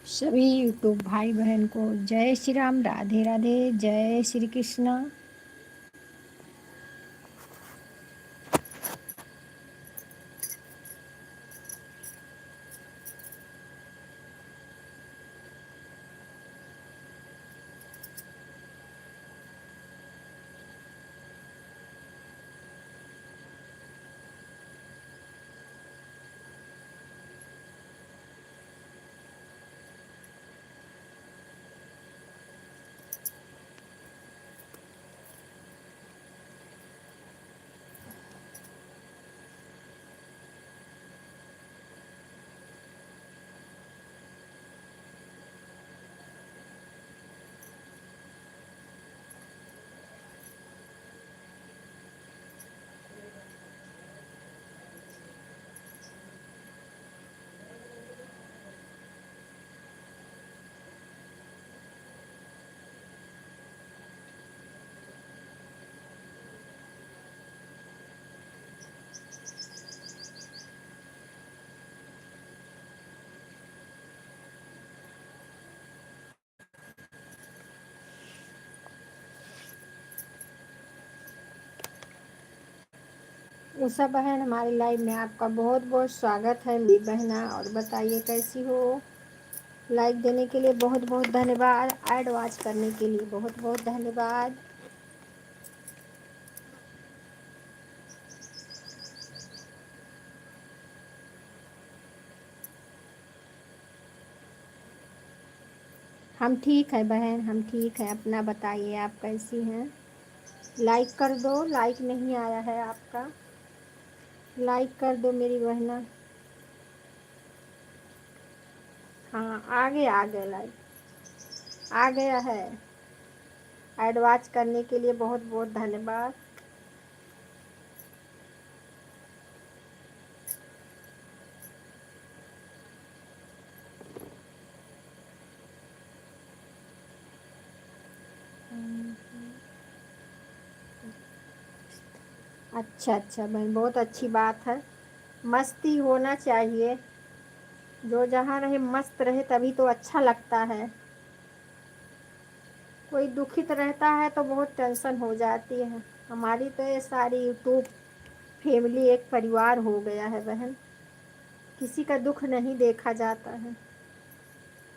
सभी यूट्यूब भाई बहन को जय श्री राम, राधे राधे, जय श्री कृष्ण। उषा बहन, हमारी लाइव में आपका बहुत बहुत स्वागत है मेरी बहना। और बताइए कैसी हो। लाइक देने के लिए बहुत बहुत धन्यवाद। ऐड वॉच करने के लिए बहुत बहुत धन्यवाद। हम ठीक है बहन, हम ठीक है। अपना बताइए, आप कैसी हैं। लाइक कर दो, लाइक नहीं आया है आपका। लाइक कर दो मेरी बहना। हाँ, आ गया लाइक, आ गया है। ऐड वॉच करने के लिए बहुत बहुत धन्यवाद। अच्छा अच्छा बहन, बहुत अच्छी बात है। मस्ती होना चाहिए। जो जहाँ रहे मस्त रहे तभी तो अच्छा लगता है। कोई दुखित रहता है तो बहुत टेंशन हो जाती है। हमारी तो ये सारी यूट्यूब फैमिली एक परिवार हो गया है बहन। किसी का दुख नहीं देखा जाता है।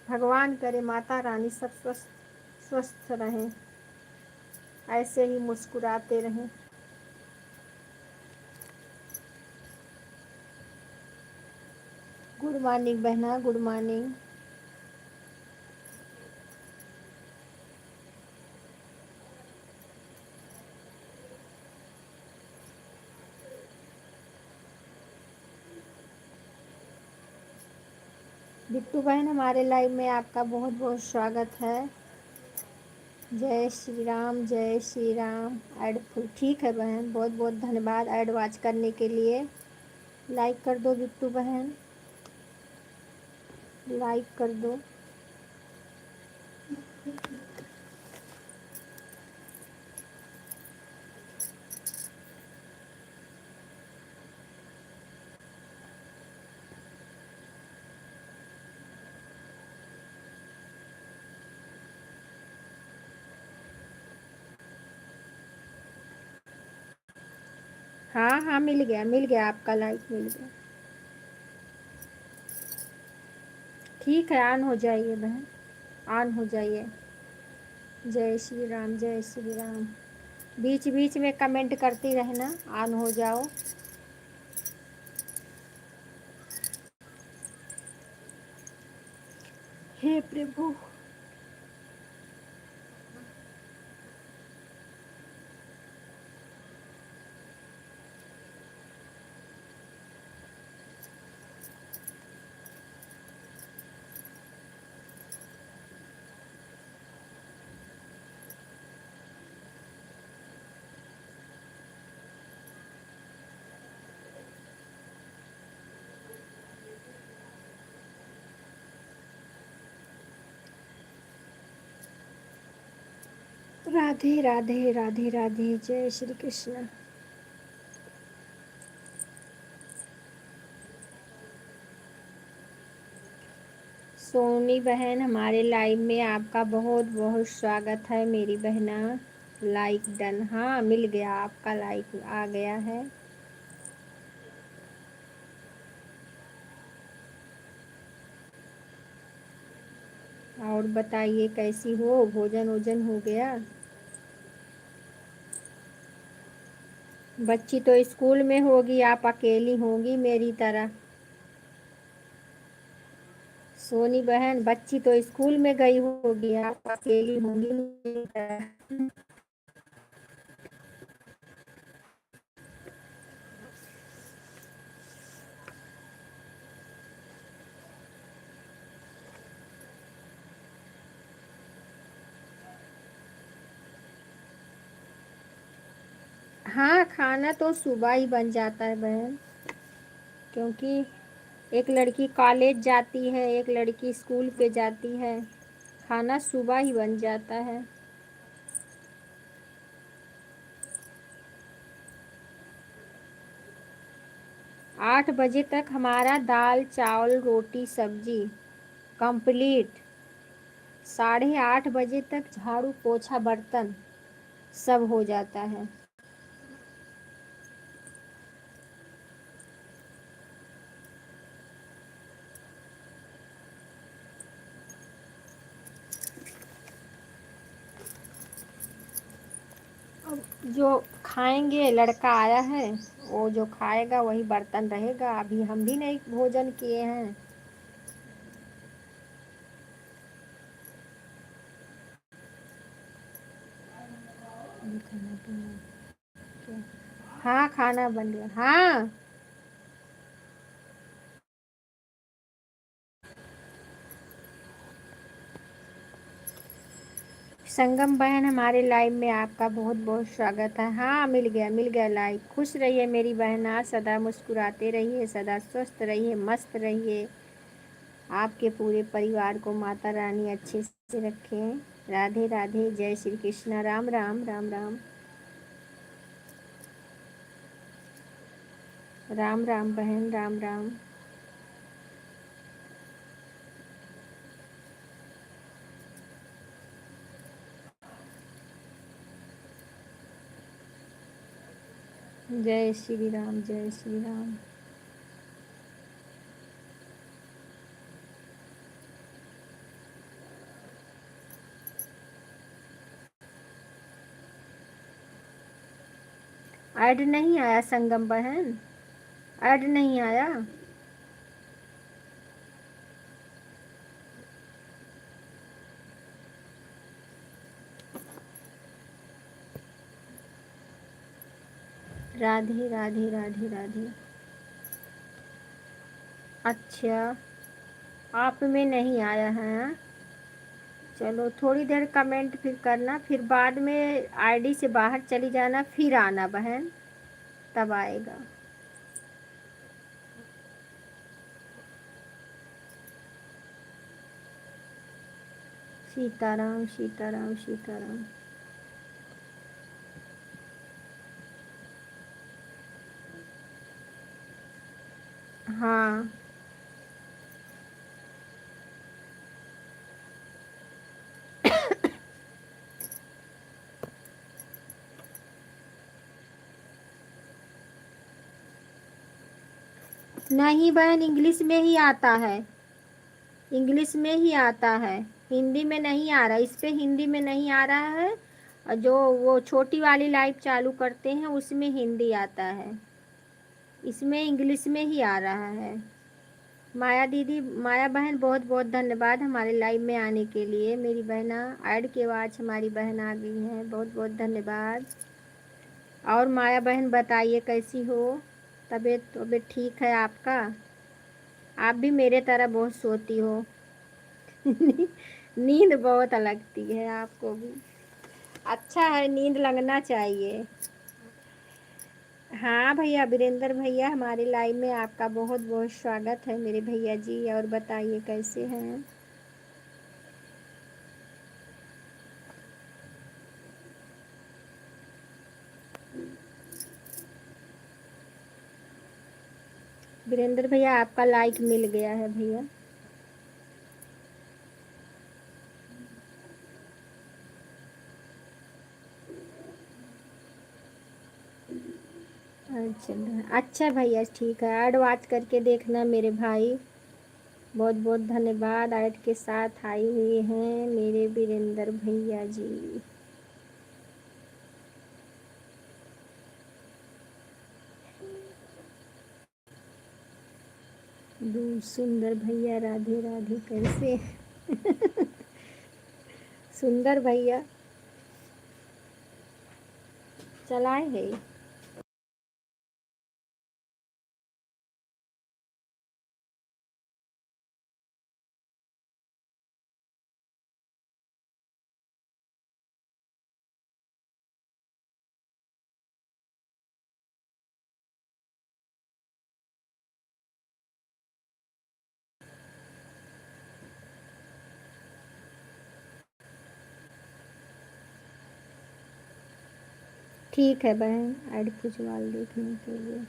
भगवान करे माता रानी सब स्वस्थ स्वस्थ रहें, ऐसे ही मुस्कुराते रहें। गुड मॉर्निंग बहना, गुड मॉर्निंग। बिट्टू बहन, हमारे लाइव में आपका बहुत बहुत स्वागत है। जय श्री राम, जय श्री राम। ऐड ठीक है बहन, बहुत बहुत धन्यवाद ऐड वॉच करने के लिए। लाइक कर दो बिट्टू बहन, लाइक कर दो। हाँ हाँ, मिल गया, आपका लाइक मिल गया। ठीक है, ऑन हो जाइए बहन, ऑन हो जाइए। जय श्री राम, जय श्री राम। बीच बीच में कमेंट करती रहना, ऑन हो जाओ। हे प्रभु। राधे राधे, राधे राधे, जय श्री कृष्ण। सोनी बहन, हमारे लाइव में आपका बहुत बहुत स्वागत है मेरी बहना। लाइक डन, हाँ मिल गया, आपका लाइक आ गया है। और बताइए कैसी हो, भोजन वोजन हो गया? बच्ची तो स्कूल में होगी, आप अकेली होंगी मेरी तरह। सोनी बहन, बच्ची तो स्कूल में गई होगी, आप अकेली होंगी मेरी तरह। हाँ, खाना तो सुबह ही बन जाता है बहन, क्योंकि एक लड़की कॉलेज जाती है, एक लड़की स्कूल पे जाती है। खाना सुबह ही बन जाता है। 8 बजे तक हमारा दाल चावल रोटी सब्जी कंप्लीट। 8:30 बजे तक झाड़ू पोछा बर्तन सब हो जाता है। जो खाएंगे, लड़का आया है, वो जो खाएगा वही बर्तन रहेगा। अभी हम भी नहीं भोजन किए हैं। खाना पीना क्या? हाँ खाना बन गया, हाँ। संगम बहन, हमारे लाइव में आपका बहुत बहुत स्वागत है। हाँ मिल गया लाइव। खुश रहिए मेरी बहना, सदा मुस्कुराते रहिए, सदा स्वस्थ रहिए, मस्त रहिए। आपके पूरे परिवार को माता रानी अच्छे से रखें। राधे राधे, जय श्री कृष्ण, राम राम राम राम। राम राम बहन, राम राम। जय श्री राम, जय श्री राम। ऐड नहीं आया संगम बहन, ऐड नहीं आया। राधे राधे राधे राधे। अच्छा, आप में नहीं आया है। चलो थोड़ी देर कमेंट फिर करना, फिर बाद में आईडी से बाहर चली जाना, फिर आना बहन, तब आएगा। सीताराम सीताराम सीताराम। हाँ, नहीं बहन, इंग्लिश में ही आता है, इंग्लिश में ही आता है, हिंदी में नहीं आ रहा। इस पे हिंदी में नहीं आ रहा है, और जो वो छोटी वाली लाइव चालू करते हैं उसमें हिंदी आता है, इसमें इंग्लिश में ही आ रहा है। माया दीदी, माया बहन, बहुत बहुत धन्यवाद हमारे लाइव में आने के लिए। मेरी बहना ऐड के बाद हमारी बहन आ गई हैं, बहुत बहुत धन्यवाद। और माया बहन बताइए कैसी हो, तबीयत तबीयत ठीक है आपका? आप भी मेरे तरह बहुत सोती हो। नींद बहुत लगती है आपको भी। अच्छा है, नींद लगना चाहिए। हाँ भैया, वीरेंद्र भैया, हमारे लाइव में आपका बहुत बहुत स्वागत है मेरे भैया जी। और बताइए कैसे हैं? वीरेंद्र भैया, आपका लाइक मिल गया है भैया। ऐड चल रहा है। अच्छा भैया ठीक है, ऐड वाच करके देखना मेरे भाई। बहुत बहुत धन्यवाद। ऐड के साथ आई हुई हैं मेरे वीरेंद्र भैया जी। सुंदर भैया राधे राधे कैसे सुंदर भैया चलाए है। ठीक है बहन, ऐड खुजवाल देखने के लिए।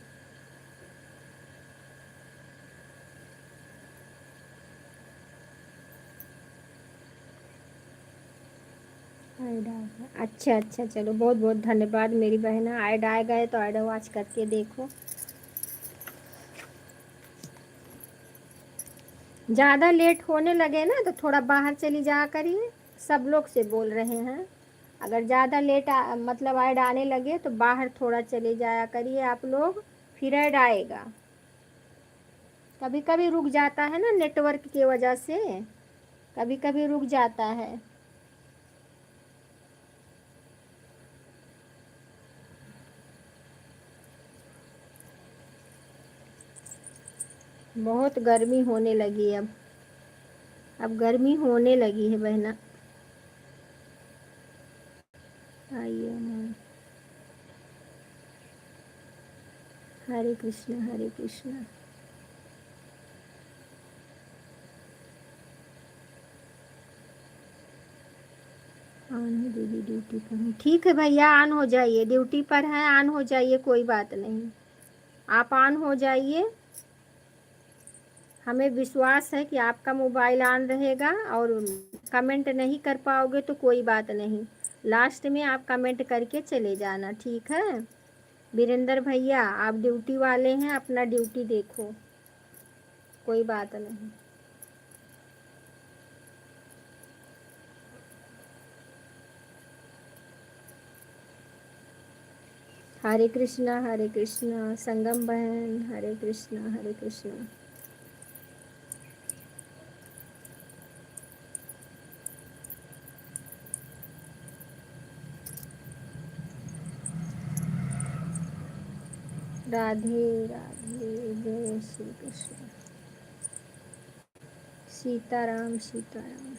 ऐड आ गया। अच्छा अच्छा, चलो बहुत बहुत धन्यवाद मेरी बहन। ऐड आ गए तो ऐड वॉच करके देखो। ज़्यादा लेट होने लगे ना तो थोड़ा बाहर चली जा करिए, सब लोग से बोल रहे हैं। अगर ज़्यादा लेट मतलब ऐड आने लगे तो बाहर थोड़ा चले जाया करिए आप लोग, फिर ऐड आएगा। कभी कभी रुक जाता है ना नेटवर्क की वजह से, कभी कभी रुक जाता है। बहुत गर्मी होने लगी है अब गर्मी होने लगी है बहना। आइए ma'am. Hare Krishna Hare Krishna. On हो दीदी, ड्यूटी पर हूँ। ठीक है भैया, ऑन हो जाइए, ड्यूटी पर हैं, ऑन हो जाइए, कोई बात नहीं। आप ऑन हो जाइए। हमें विश्वास है कि आपका मोबाइल ऑन रहेगा और कमेंट नहीं कर पाओगे तो कोई बात नहीं, लास्ट में आप कमेंट करके चले जाना, ठीक है। वीरेंद्र भैया आप ड्यूटी वाले हैं, अपना ड्यूटी देखो, कोई बात नहीं। हरे कृष्णा संगम बहन, हरे कृष्णा हरे कृष्णा। राधे राधे, जय श्री कृष्ण। सीताराम सीताराम।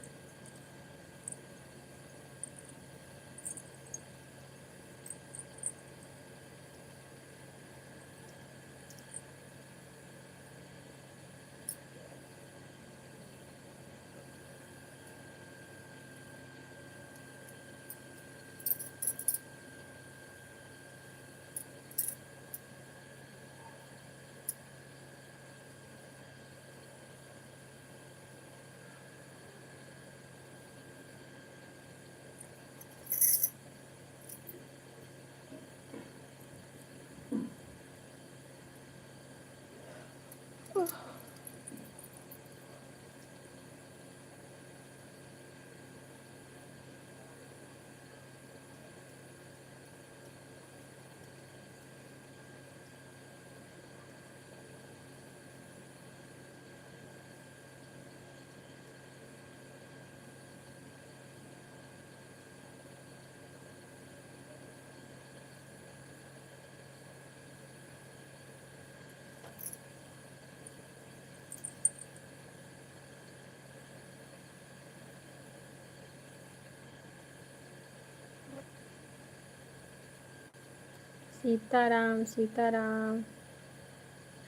सीताराम सीताराम।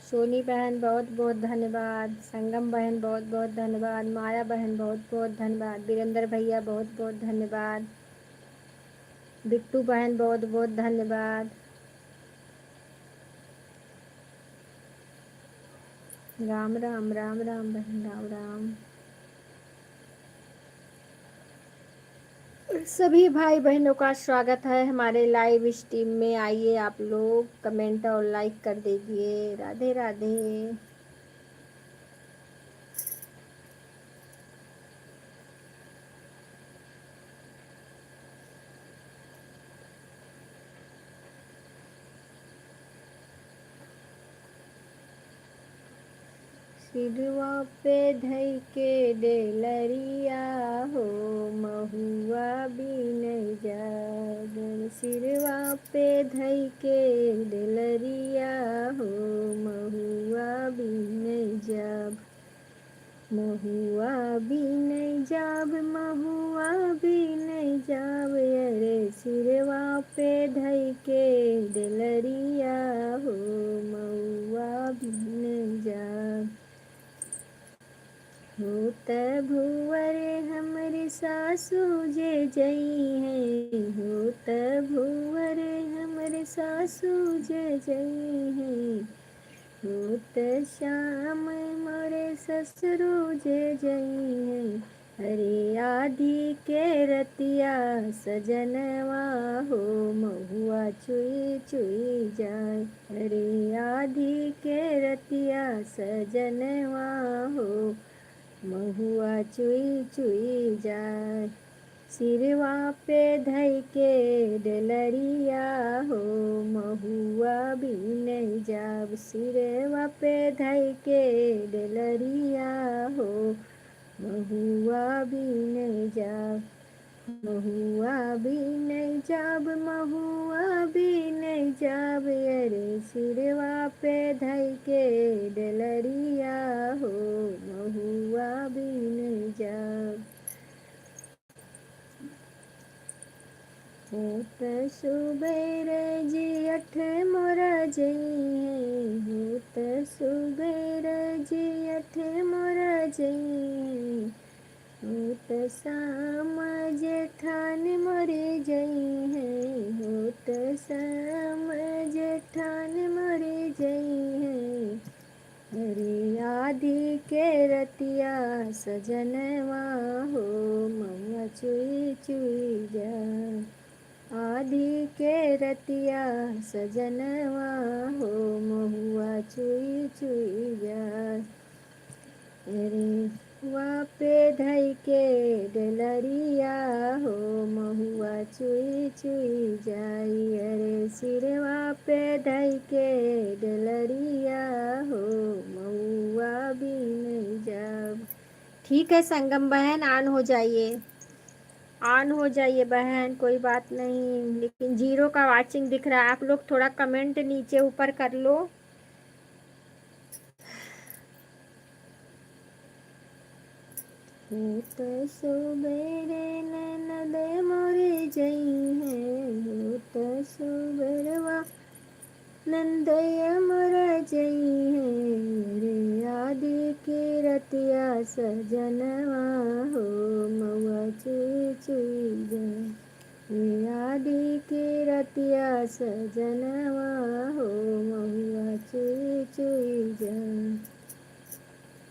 सोनी बहन बहुत बहुत धन्यवाद, संगम बहन बहुत बहुत धन्यवाद, माया बहन बहुत बहुत धन्यवाद, वीरेंद्र भैया बहुत बहुत धन्यवाद, बिट्टू बहन बहुत बहुत धन्यवाद। राम राम राम राम बहन, राम राम। सभी भाई बहनों का स्वागत है हमारे लाइव स्ट्रीम में। आइए आप लोग कमेंट और लाइक कर दीजिए। राधे राधे। सिरवा पे धई के डेलरिया हो, महुआ बीन जागर। सिरवा पे धई के डेलरिया हो, महुआ बीन जाब। महुआ बीन जाब, महुआ बीन जाब। अरे सिरवा पे धई के डेलरिया हो, महुआ बीन जाब। होत भुवर हमरे सासू जे जई है, होत भुवर हमरे सासू जे जई है। होत श्याम मोरे ससुरु जे जई है। अरे आधी के रतिया सजनवा हो, महुआ चुई चुई जाए। अरे आधी के रतिया सजनवा हो, महुआ चुई चुई जाए। सिरवा पे धई के डेलरिया हो, महुआ बीन जाब। सिरवा पे धई के डेलरिया हो, महुआ बीन जाब। महुआ बीन जाब, महुआ बीन जाब। अरे सिरवा पे धई के डेलरिया हो, महुआ बीन जाब। होत सुबेर जी अठ मोरा जई है, होत सुबेर जी अठ मोरा जई है। होत शाम जेठान मोरे जई है, होत शाम जेठान मोरे जई है। अरे आधी के रतिया सजनवा हो, महुआ चुई चुई जाए। आधी के रतिया सजनवा हो, महुआ चुई चुई जाए। अरे हुआ पे धई के डेलरिया हो, महुआ चुई चुई जाई। अरे सिरवा पे धई के डेलरिया हो, महुआ बीन जाब। ठीक है संगम बहन, ऑन हो जाइए, ऑन हो जाइए बहन, कोई बात नहीं। लेकिन 0 का वाचिंग दिख रहा है। आप लोग थोड़ा कमेंट नीचे ऊपर कर लो। होत सुबेरे ननद मोरे जई है, होत सुबेरवा नंदया मोरा जई है। अरे आधी के रतिया सजनवा हो, महुआ चुई चुई जाए। रे आधी के रतिया सजनवा हो, महुआ चुई चुई जाए।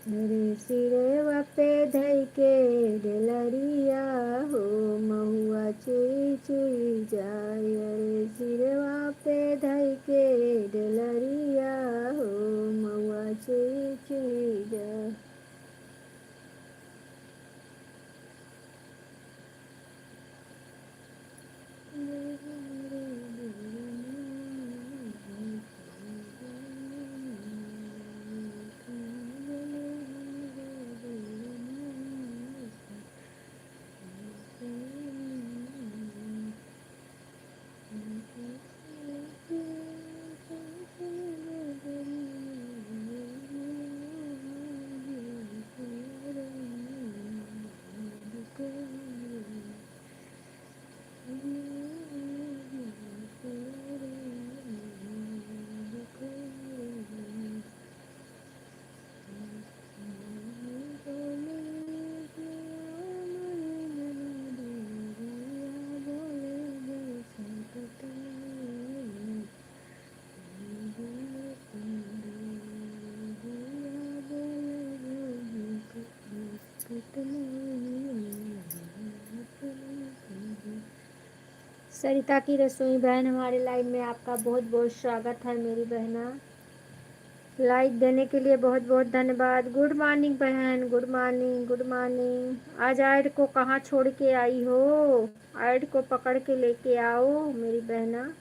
अरे सिरवा पे धई के डेलरिया हो, महुआ चुई चुई जाए। अरे सिरवा पे धई के डेलरिया हो, महुआ चुई चुई जाए। सरिता की रसोई बहन हमारे लाइव में आपका बहुत बहुत स्वागत है मेरी बहना। लाइक देने के लिए बहुत बहुत धन्यवाद। गुड मॉर्निंग बहन, गुड मॉर्निंग, गुड मॉर्निंग। आज आयड को कहाँ छोड़ के आई हो? आयड को पकड़ के लेके आओ मेरी बहना।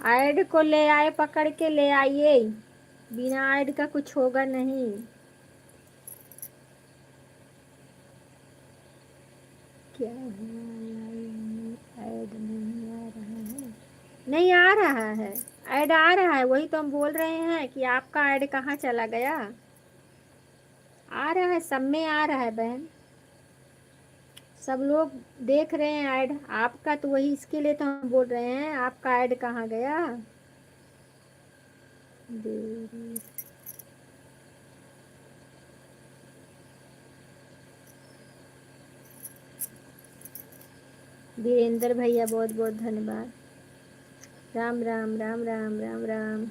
आयड को ले आए, पकड़ के ले आइए। बिना आयड का कुछ होगा नहीं। क्या हुआ? ऐड नहीं आ रहा है। नहीं आ रहा है, ऐड आ रहा है। वही तो हम बोल रहे हैं कि आपका ऐड कहाँ चला गया। आ रहा है, सब में आ रहा है बहन। सब लोग देख रहे हैं ऐड आपका, तो वही इसके लिए तो हम बोल रहे हैं आपका ऐड कहाँ गया। वीरेंद्र भैया बहुत बहुत धन्यवाद। राम राम राम राम राम राम।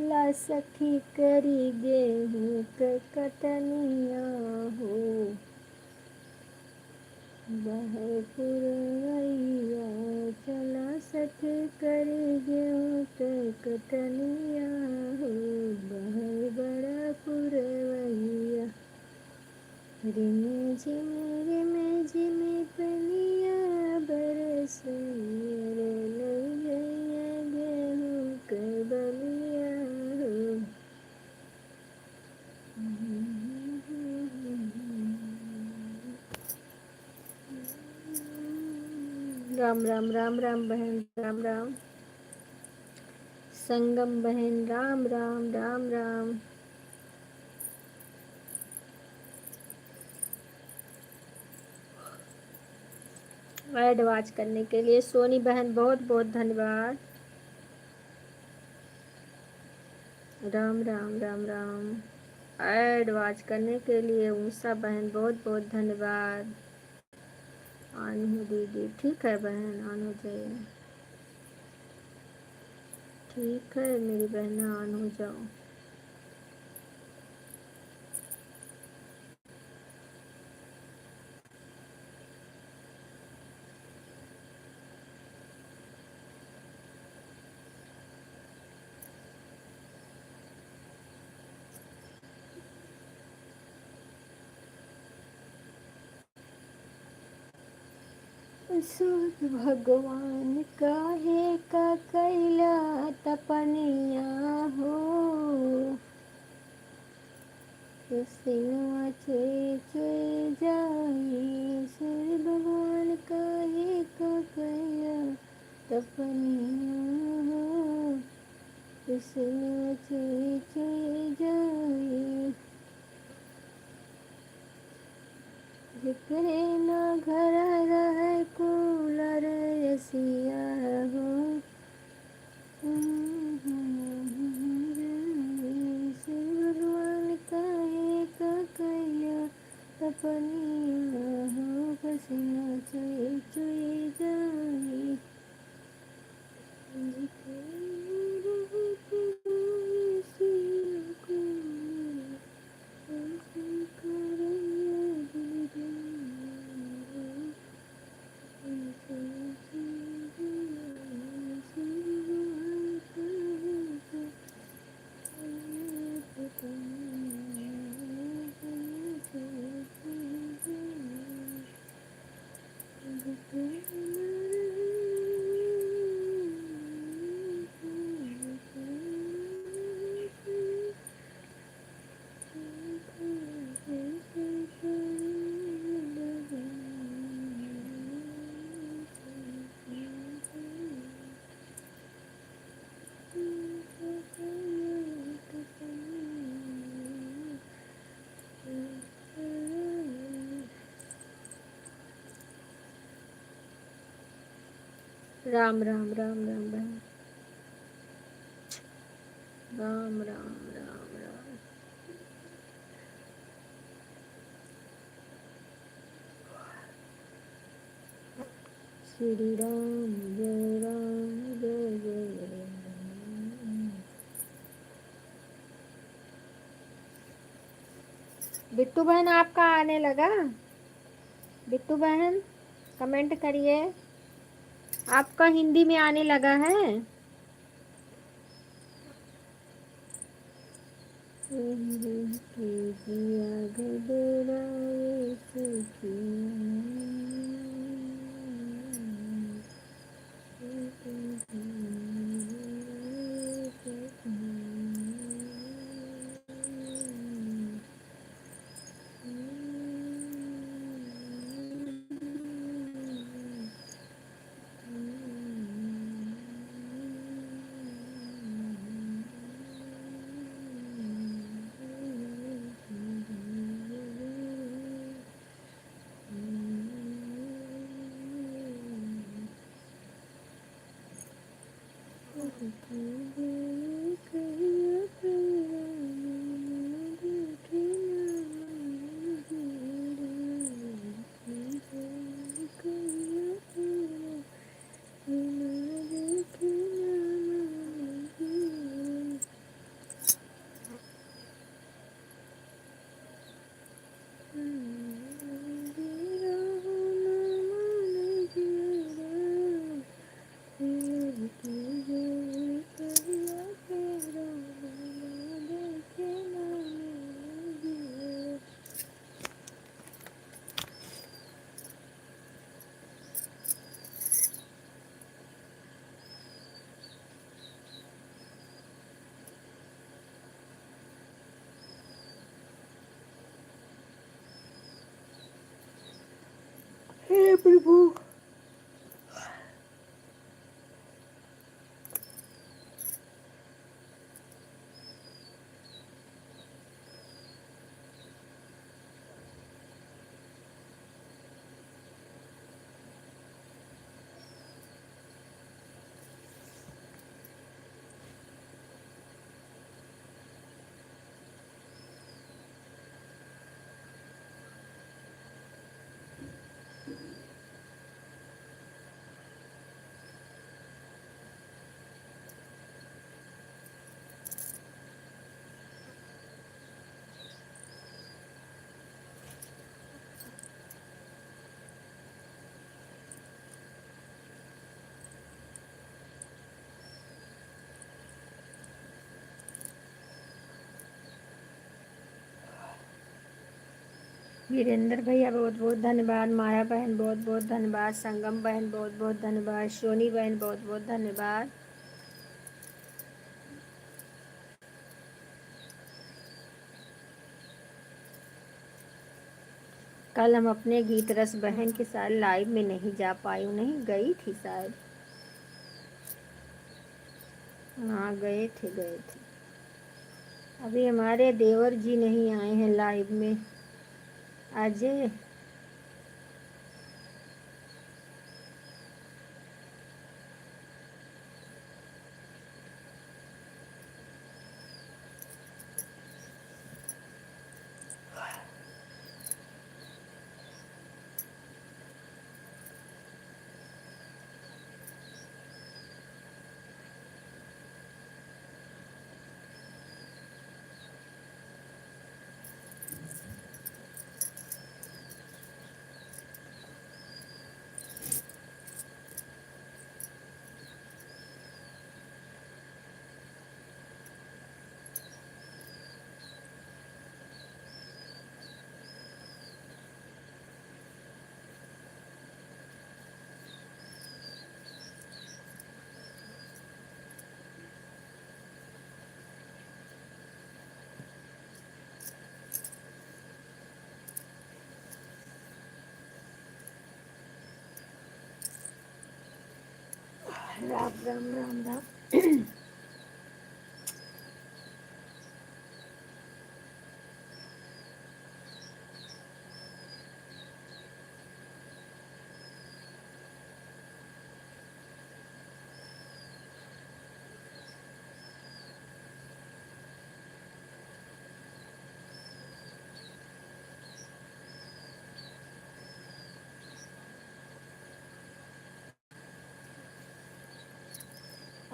ला सखी करी गेहूँ कटनिया हो, बहे पुरवैया चला सखी करी गेहूँ कटनिया हो, बहे बड़ा पुरवैया। रिमे झिमे पनिया बरस रे लैया गेहूँ के बलिया हो। राम राम राम राम बहन, राम राम। संगम बहन राम राम राम राम। ऐड वॉच करने के लिए सोनी बहन बहुत बहुत धन्यवाद। राम राम राम राम। ऐड वॉच करने के लिए उषा बहन बहुत बहुत धन्यवाद। आनू दीदी ठीक है बहन, आनू जाइए। ठीक है मेरी बहन, ऑन हो जाओ। सूर्य भगवान काहे का कैला तपनिया हो, सिनुआ चुई चुई जाई। सूर्य भगवान काहे का कैला तपनिया हो, सिनुआ चुई चुई जाई। जिकरे ना घर रहे कूलर एसिया हो, भगवान काहे का कैया तपनिया हो, पसीना चुई चुई जाई। राम राम राम राम बहन, राम राम राम राम। श्री राम जय जय राम। बिट्टू बहन आपका आने लगा? बिट्टू बहन कमेंट करिए, आपका हिंदी में आने लगा है? हे प्रभु। वीरेंद्र भैया बहुत बहुत धन्यवाद, माया बहन बहुत बहुत धन्यवाद, संगम बहन बहुत बहुत धन्यवाद, सोनी बहन बहुत बहुत धन्यवाद। कल हम अपने गीत रस बहन के साथ लाइव में नहीं जा पाई, नहीं गई थी शायद। हाँ गए थे। अभी हमारे देवर जी नहीं आए हैं लाइव में। अजय राम राम राम राम।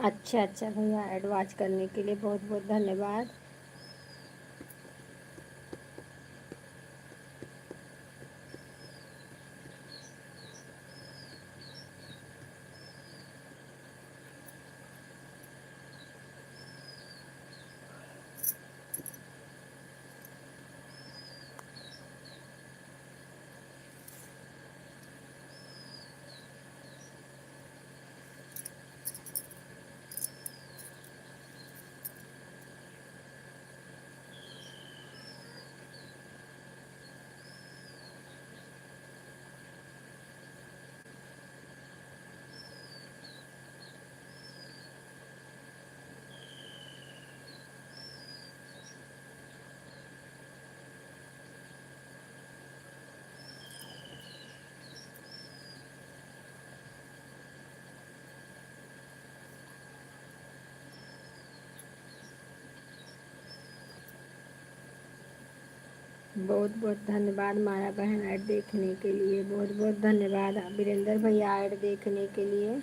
अच्छा अच्छा भैया, ऐड वॉच करने के लिए बहुत बहुत धन्यवाद। बहुत बहुत धन्यवाद माया बहन ऐड देखने के लिए, बहुत बहुत धन्यवाद वीरेंद्र भैया ऐड देखने के लिए।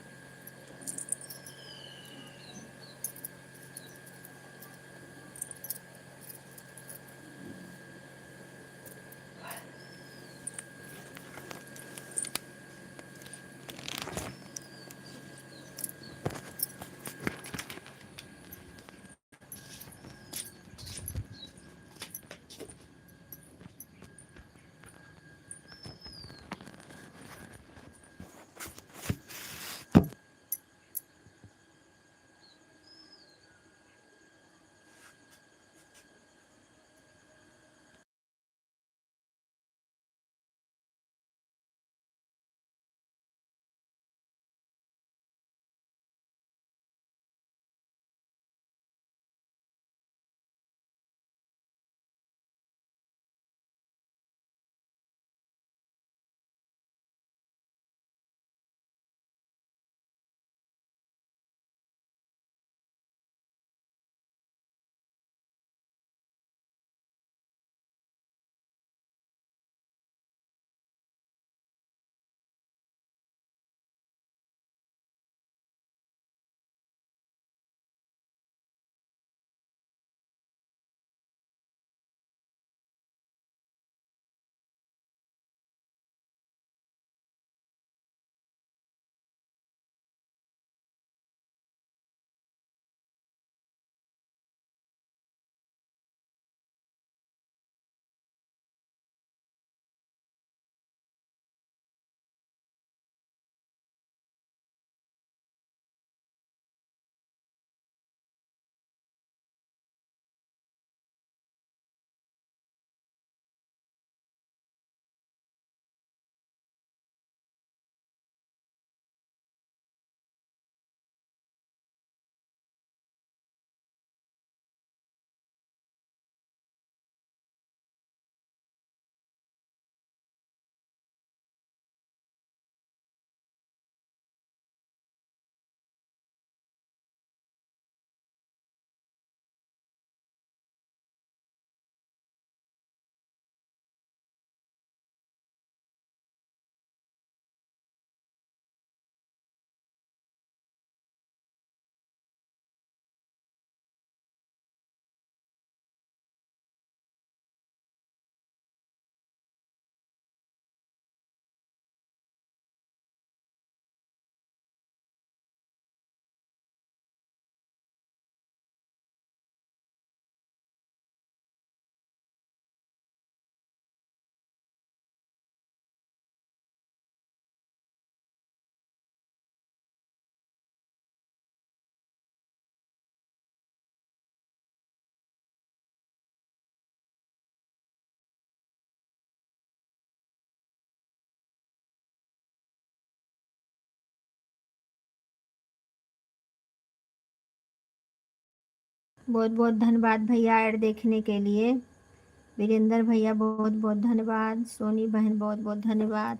बहुत बहुत धन्यवाद भैया ऐड देखने के लिए। वीरेंद्र भैया बहुत बहुत धन्यवाद। सोनी बहन बहुत बहुत धन्यवाद।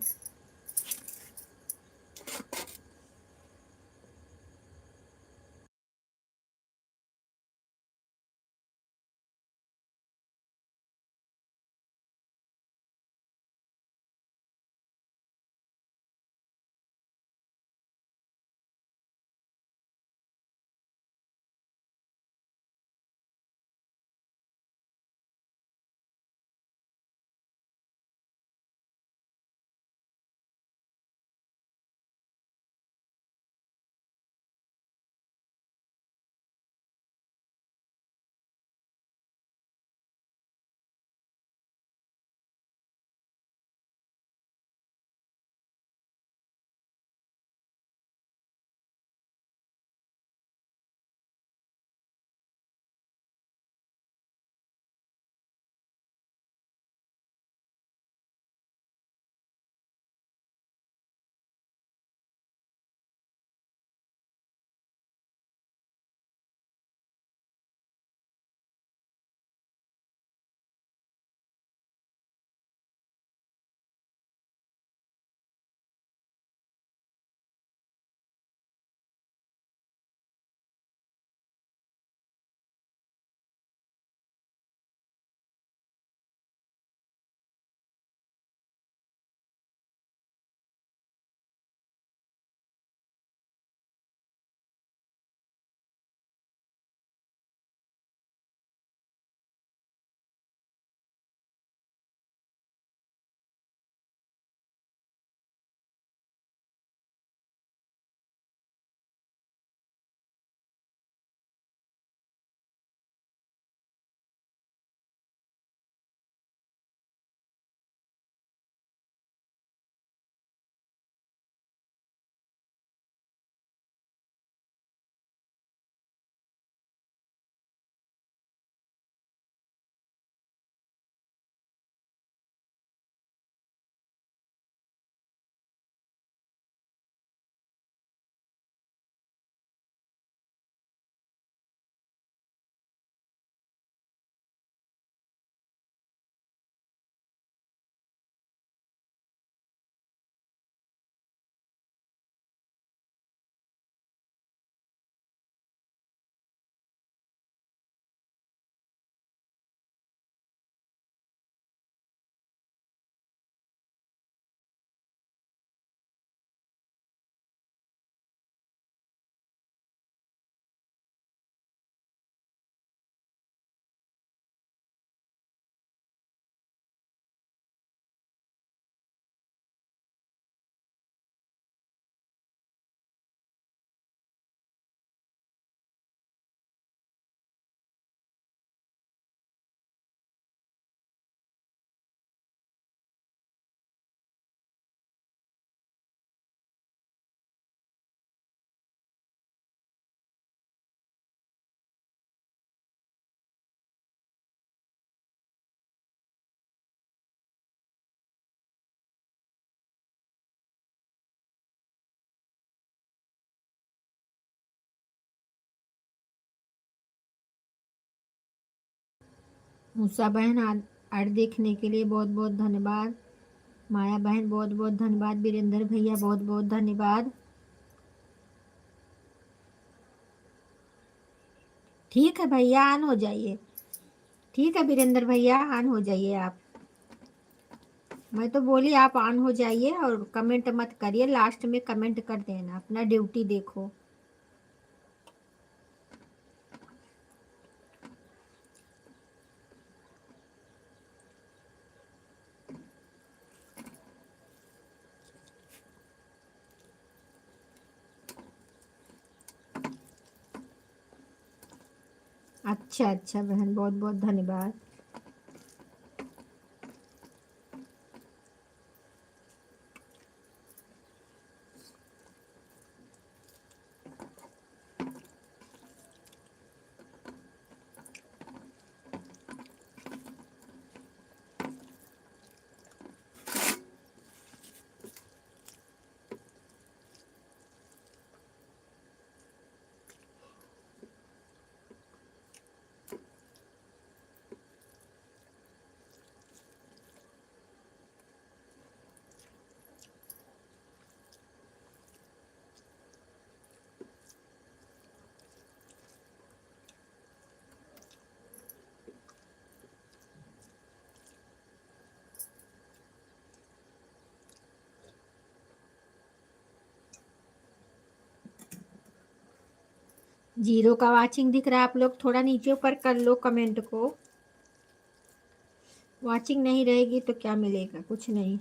उषा बहन ऐड देखने के लिए बहुत बहुत धन्यवाद। माया बहन बहुत बहुत धन्यवाद। वीरेंद्र भैया बहुत बहुत धन्यवाद। ठीक है भैया, ऑन हो जाइए। ठीक है वीरेंद्र भैया, ऑन हो जाइए आप। मैं तो बोली आप ऑन हो जाइए और कमेंट मत करिए, लास्ट में कमेंट कर देना, अपना ड्यूटी देखो। अच्छा अच्छा बहन, बहुत बहुत धन्यवाद। जीरो का वाचिंग दिख रहा है, आप लोग थोड़ा नीचे ऊपर कर लो कमेंट को। वाचिंग नहीं रहेगी तो क्या मिलेगा, कुछ नहीं।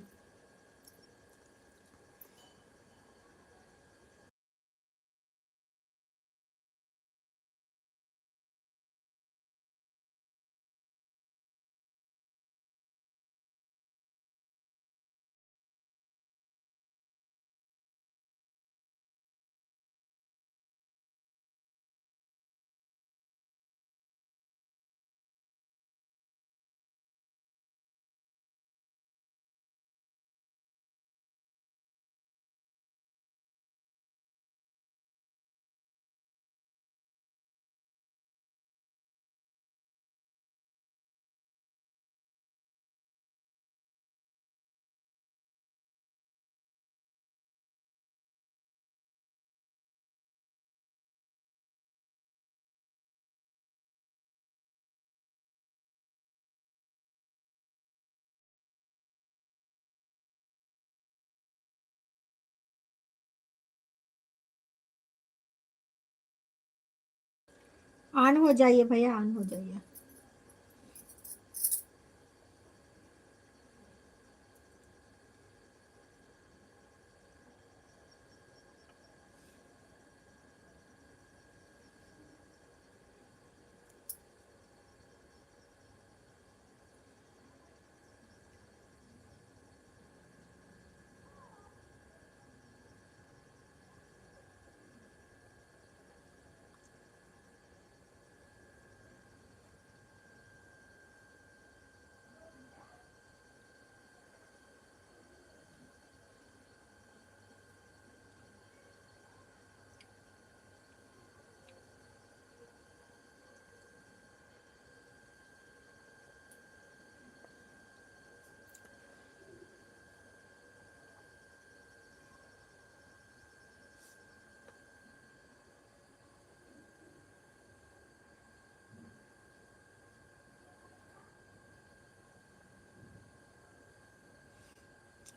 ऑन हो जाइए भैया, ऑन हो जाइए।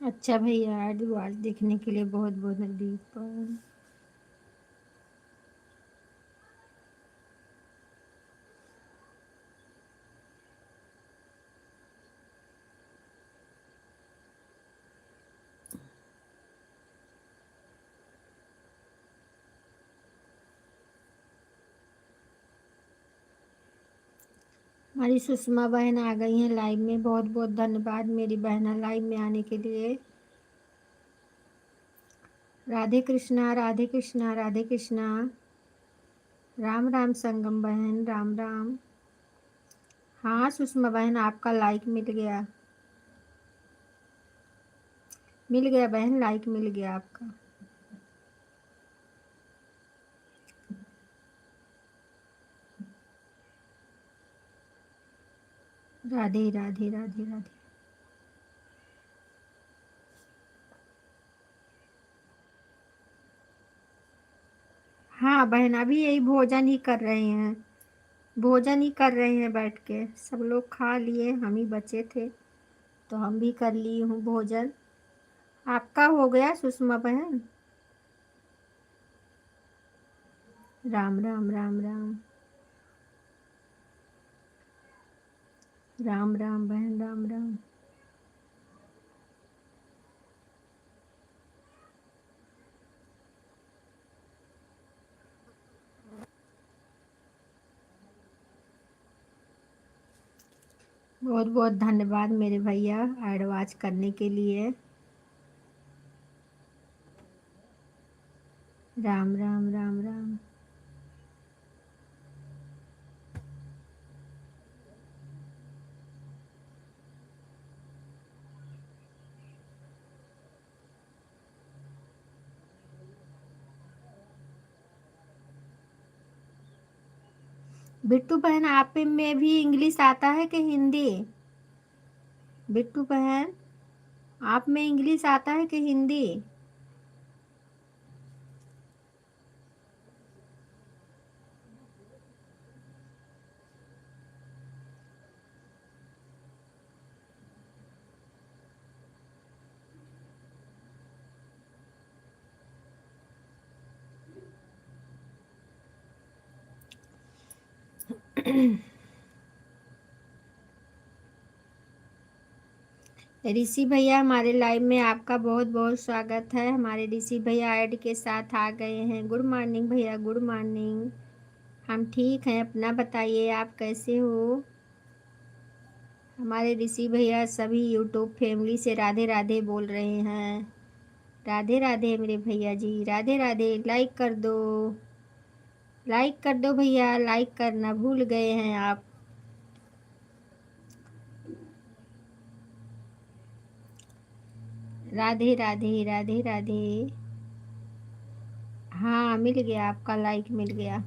अच्छा भैया, ऐड वाच देखने के लिए बहुत बहुत धन्यवाद। हमारी सुषमा बहन आ गई हैं लाइव में, बहुत बहुत धन्यवाद मेरी बहना लाइव में आने के लिए। राधे कृष्णा राधे कृष्णा राधे कृष्णा। राम राम संगम बहन, राम राम। हाँ सुषमा बहन, आपका लाइक मिल गया। मिल गया बहन, लाइक मिल गया आपका। राधे राधे राधे राधे। हाँ बहन, अभी यही भोजन ही कर रहे हैं। भोजन ही कर रहे हैं बैठ के, सब लोग खा लिए, हम ही बचे थे तो हम भी कर ली हूँ भोजन। आपका हो गया सुषमा बहन? राम राम राम राम। राम राम बहन, राम राम। बहुत बहुत धन्यवाद मेरे भैया एडवांस करने के लिए। राम राम राम राम। बिट्टू बहन, आप में भी इंग्लिश आता है कि हिंदी? बिट्टू बहन, आप में इंग्लिश आता है कि हिंदी? ऋषि भैया, हमारे लाइव में आपका बहुत बहुत स्वागत है। हमारे ऋषि भैया ऐड के साथ आ गए हैं। गुड मॉर्निंग भैया, गुड मॉर्निंग। हम ठीक हैं, अपना बताइए आप कैसे हो? हमारे ऋषि भैया सभी यूट्यूब फैमिली से राधे राधे बोल रहे हैं। राधे राधे मेरे भैया जी, राधे राधे। लाइक कर दो, लाइक कर दो भैया, लाइक करना भूल गए हैं आप। राधे राधे राधे राधे। हाँ मिल गया, आपका लाइक मिल गया,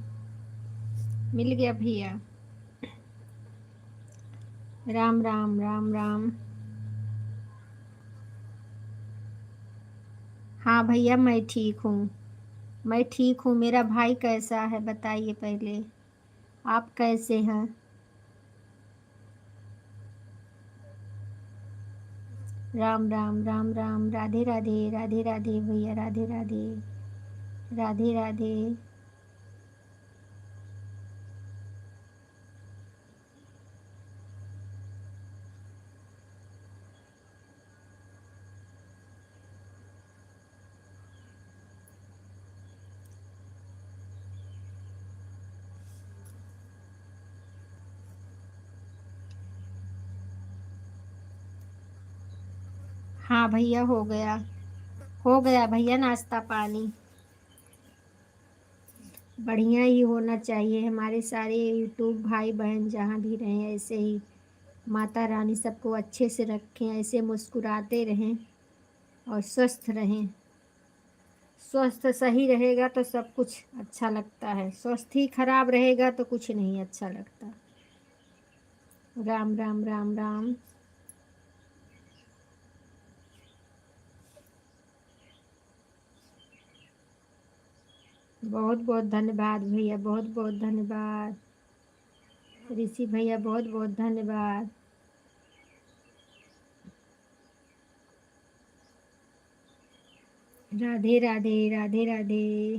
मिल गया भैया। राम राम राम राम। हाँ भैया मैं ठीक हूँ, मैं ठीक हूँ। मेरा भाई कैसा है बताइए पहले, आप कैसे हैं? राम राम राम राम। राधे राधे राधे राधे भैया, राधे राधे राधे राधे। हाँ भैया हो गया, हो गया भैया नाश्ता पानी। बढ़िया ही होना चाहिए। हमारे सारे यूट्यूब भाई बहन जहाँ भी रहें ऐसे ही माता रानी सबको अच्छे से रखें, ऐसे मुस्कुराते रहें और स्वस्थ रहें। स्वस्थ सही रहेगा तो सब कुछ अच्छा लगता है, स्वस्थ ही खराब रहेगा तो कुछ नहीं अच्छा लगता। राम राम राम राम। बहुत बहुत धन्यवाद भैया, बहुत बहुत धन्यवाद। ऋषि भैया बहुत बहुत धन्यवाद। राधे राधे राधे राधे।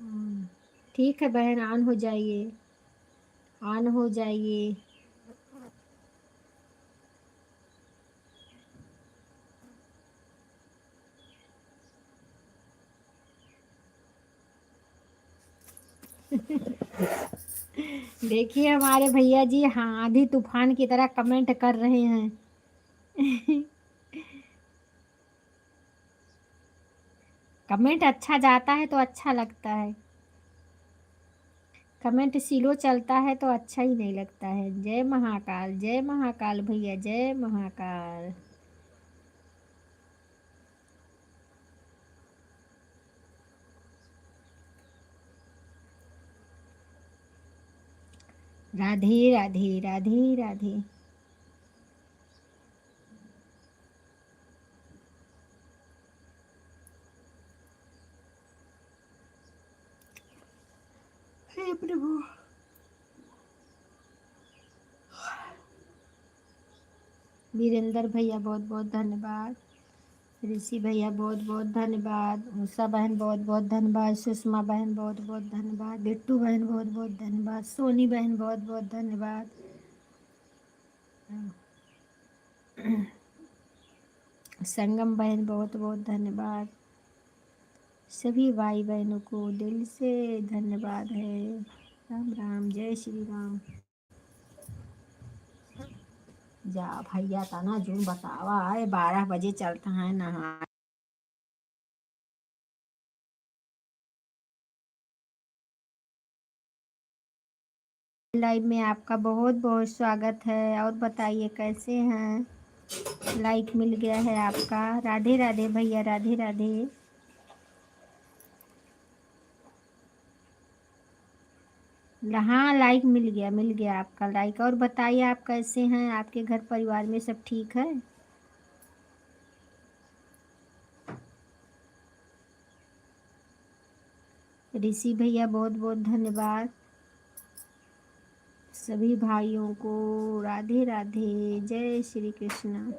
हाँ, ठीक है बहन, ऑन हो जाइए, ऑन हो जाइए। देखिए हमारे भैया जी, हाँ आंधी तूफान की तरह कमेंट कर रहे हैं। कमेंट अच्छा जाता है तो अच्छा लगता है, कमेंट स्लो चलता है तो अच्छा ही नहीं लगता है। जय महाकाल, जय महाकाल भैया, जय महाकाल। राधे राधे राधे राधे। हे प्रभु। वीरेंद्र भैया बहुत बहुत धन्यवाद। ऋषि भैया बहुत बहुत धन्यवाद। उषा बहन बहुत बहुत धन्यवाद। सुषमा बहन बहुत बहुत धन्यवाद। बिट्टू बहन बहुत बहुत धन्यवाद। सोनी बहन बहुत बहुत धन्यवाद। संगम बहन बहुत बहुत धन्यवाद। सभी भाई बहनों को दिल से धन्यवाद है। राम राम, जय श्री राम। जा भैया था ना जो बतावा है 12 बजे चलता है नहा। लाइव में आपका बहुत बहुत स्वागत है। और बताइए कैसे हैं। लाइक मिल गया है आपका। राधे राधे भैया, राधे राधे। हाँ, लाइक मिल गया आपका लाइक। और बताइए आप कैसे हैं। आपके घर परिवार में सब ठीक है। ऋषि भैया बहुत बहुत धन्यवाद। सभी भाइयों को राधे राधे, जय श्री कृष्ण।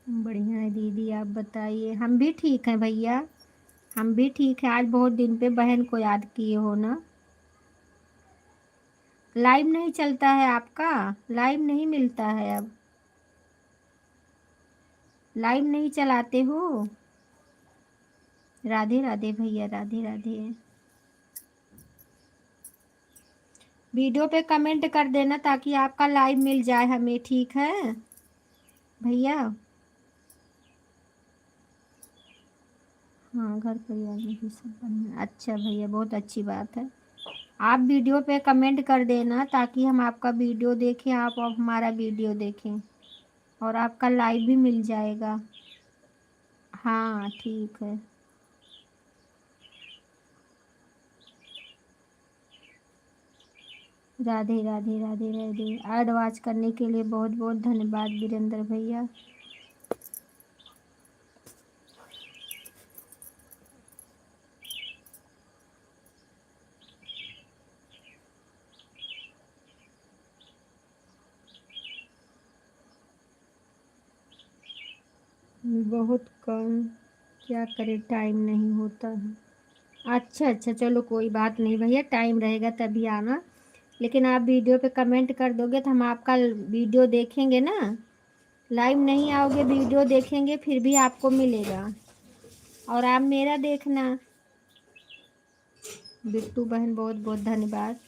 बढ़िया है दीदी, आप बताइए। हम भी ठीक हैं भैया, हम भी ठीक है। आज बहुत दिन पे बहन को याद किए हो ना। लाइव नहीं चलता है आपका, लाइव नहीं मिलता है अब। लाइव नहीं चलाते हो। राधे राधे भैया, राधे राधे। वीडियो पे कमेंट कर देना ताकि आपका लाइव मिल जाए हमें, ठीक है भैया। हाँ, घर परिवार में भी सब बढ़िया। अच्छा भैया, बहुत अच्छी बात है। आप वीडियो पे कमेंट कर देना ताकि हम आपका वीडियो देखें, आप हमारा वीडियो देखें, और आपका लाइव भी मिल जाएगा। हाँ ठीक है। राधे राधे राधे राधे। ऐड वाच करने के लिए बहुत बहुत धन्यवाद वीरेंद्र भैया। बहुत कम, क्या करे, टाइम नहीं होता है। अच्छा अच्छा, चलो कोई बात नहीं भैया, टाइम रहेगा तभी आना। लेकिन आप वीडियो पे कमेंट कर दोगे तो हम आपका वीडियो देखेंगे ना। लाइव नहीं आओगे, वीडियो देखेंगे फिर भी आपको मिलेगा। और आप मेरा देखना। बिट्टू बहन बहुत बहुत धन्यवाद।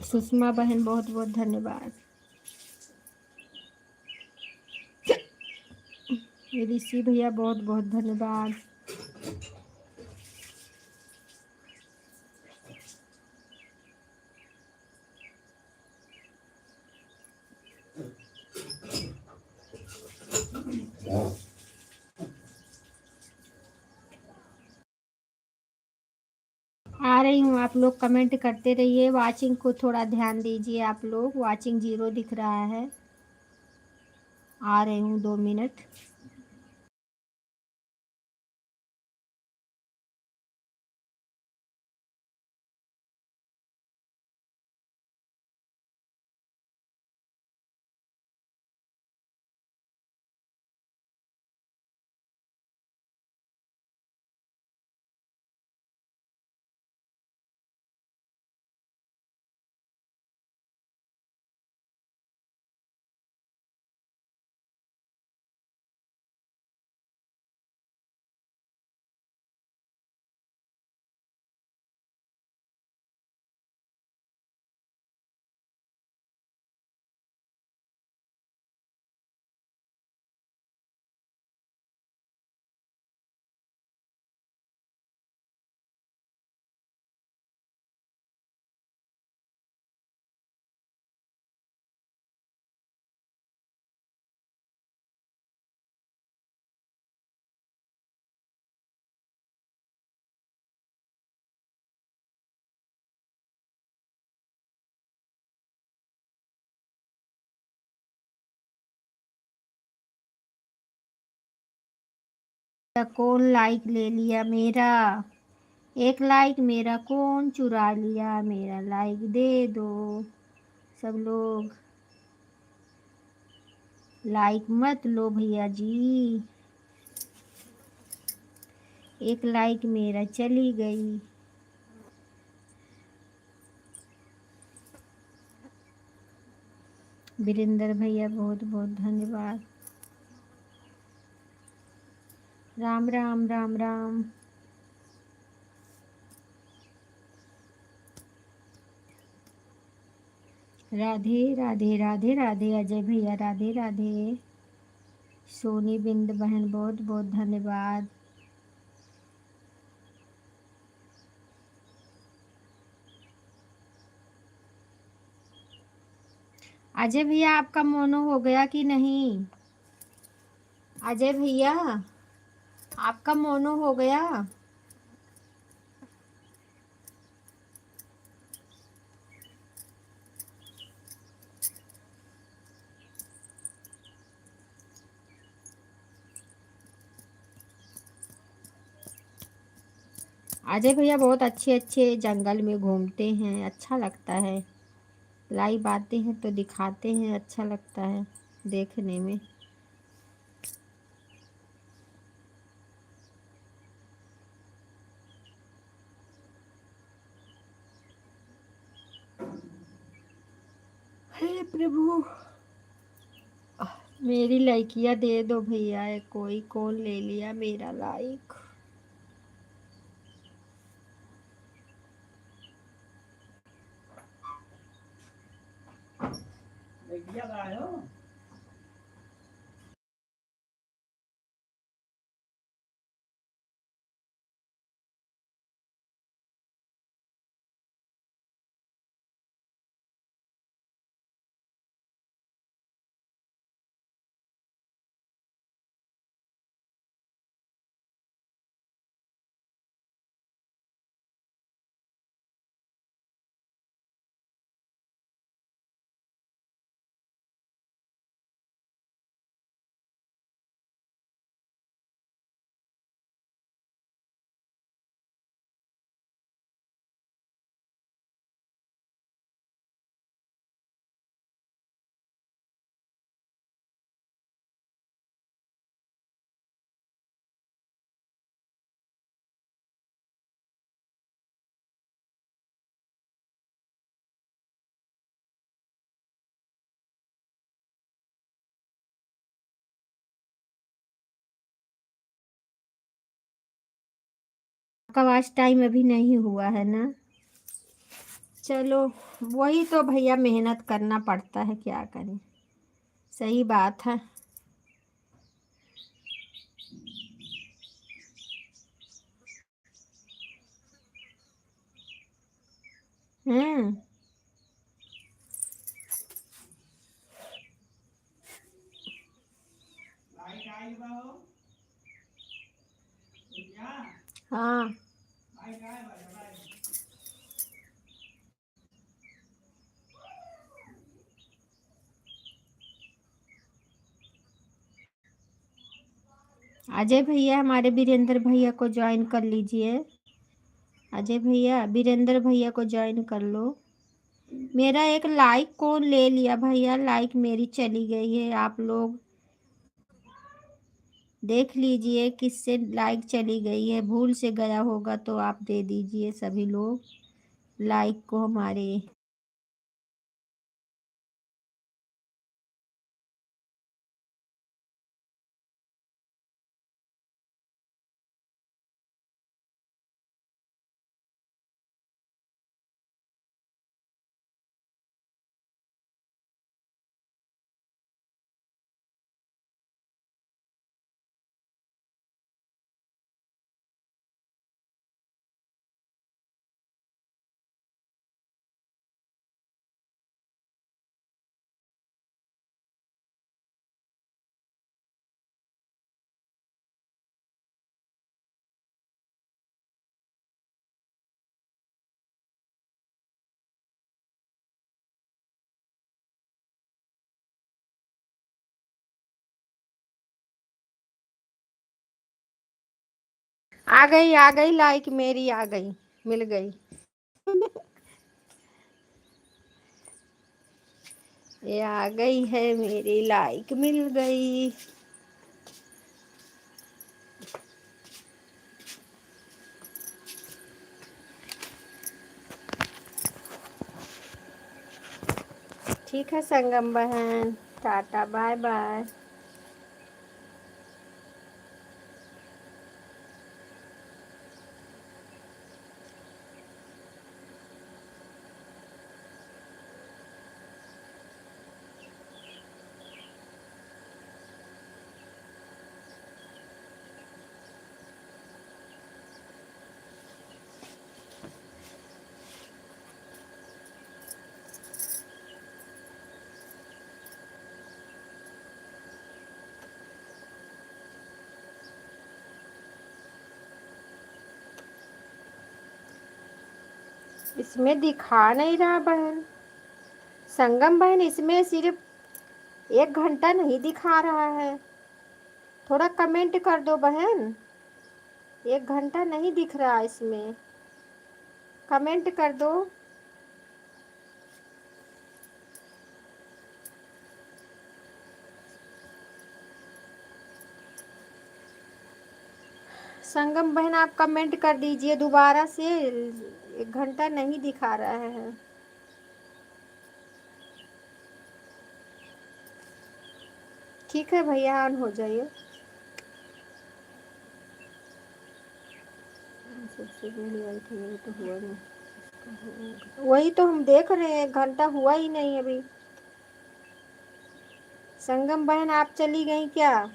सुषमा बहन बहुत बहुत धन्यवाद। ऋषि भैया बहुत बहुत धन्यवाद। आ रही हूँ, आप लोग कमेंट करते रहिए। वाचिंग को थोड़ा ध्यान दीजिए आप लोग, वाचिंग 0 दिख रहा है। आ रही हूँ 2 मिनट। कौन लाइक ले लिया मेरा? एक लाइक मेरा कौन चुरा लिया? मेरा लाइक दे दो सब लोग। लाइक मत लो भैया जी। एक लाइक मेरा चली गई। वीरेंद्र भैया बहुत बहुत धन्यवाद। राम राम राम राम। राधे राधे राधे राधे अजय भैया राधे राधे। सोनी बिंद बहन बहुत बहुत धन्यवाद। अजय भैया आपका मोनो हो गया कि नहीं? अजय भैया आपका मोनो हो गया? अजय भैया बहुत अच्छे अच्छे जंगल में घूमते हैं, अच्छा लगता है। लाइव आते हैं तो दिखाते हैं, अच्छा लगता है देखने में। हे प्रभु, मेरी लाइकिया दे दो भैया। कोई कौन ले लिया मेरा लाइक? आपका वॉच टाइम अभी नहीं हुआ है ना? चलो, वही तो भैया, मेहनत करना पड़ता है, क्या करें। सही बात है। हम्म। हाँ। अजय भैया हमारे वीरेंद्र भैया को ज्वाइन कर लीजिए। अजय भैया वीरेंद्र भैया को ज्वाइन कर लो। मेरा एक लाइक कौन ले लिया भैया? लाइक मेरी चली गई है। आप लोग देख लीजिए किससे लाइक चली गई है। भूल से गया होगा तो आप दे दीजिए सभी लोग लाइक को हमारे। आ गई लाइक मेरी आ गई, मिल गई। ये आ गई है मेरी लाइक, मिल गई। ठीक है संगम बहन, टाटा बाय बाय। इसमें दिखा नहीं रहा बहन, संगम बहन, इसमें सिर्फ 1 घंटा नहीं दिखा रहा है। थोड़ा कमेंट कर दो बहन, 1 घंटा नहीं दिख रहा इसमें, कमेंट कर दो। संगम बहन आप कमेंट कर दीजिए दोबारा से, 1 घंटा नहीं दिखा रहा है। ठीक है भैया, ऑन हो जाइए। सबसे पहले आई थी मेरी, तो हुआ नहीं। वही तो हम देख रहे हैं, 1 घंटा हुआ ही नहीं अभी। संगम बहन आप चली गई क्या?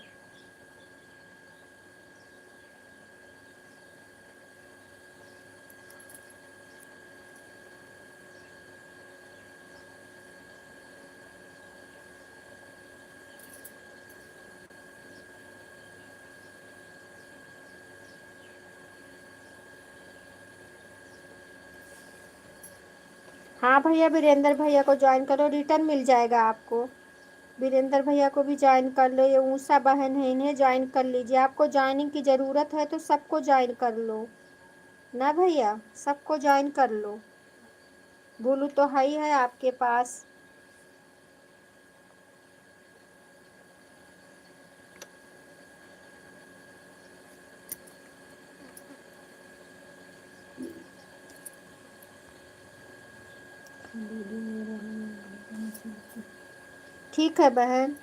हाँ भैया, वीरेंद्र भैया को ज्वाइन करो, रिटर्न मिल जाएगा आपको। वीरेंद्र भैया को भी ज्वाइन कर लो, ये ऊषा बहन है, इन्हें ज्वाइन कर लीजिए। आपको ज्वाइनिंग की ज़रूरत है तो सबको ज्वाइन कर लो ना भैया, सबको ज्वाइन कर लो। बोलू तो है ही है आपके पास। ठीक है बहन।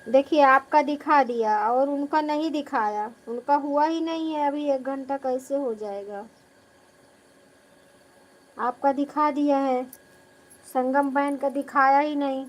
देखिए आपका दिखा दिया और उनका नहीं दिखाया, उनका हुआ ही नहीं है अभी, 1 घंटा कैसे हो जाएगा? आपका दिखा दिया है, संगम बहन का दिखाया ही नहीं।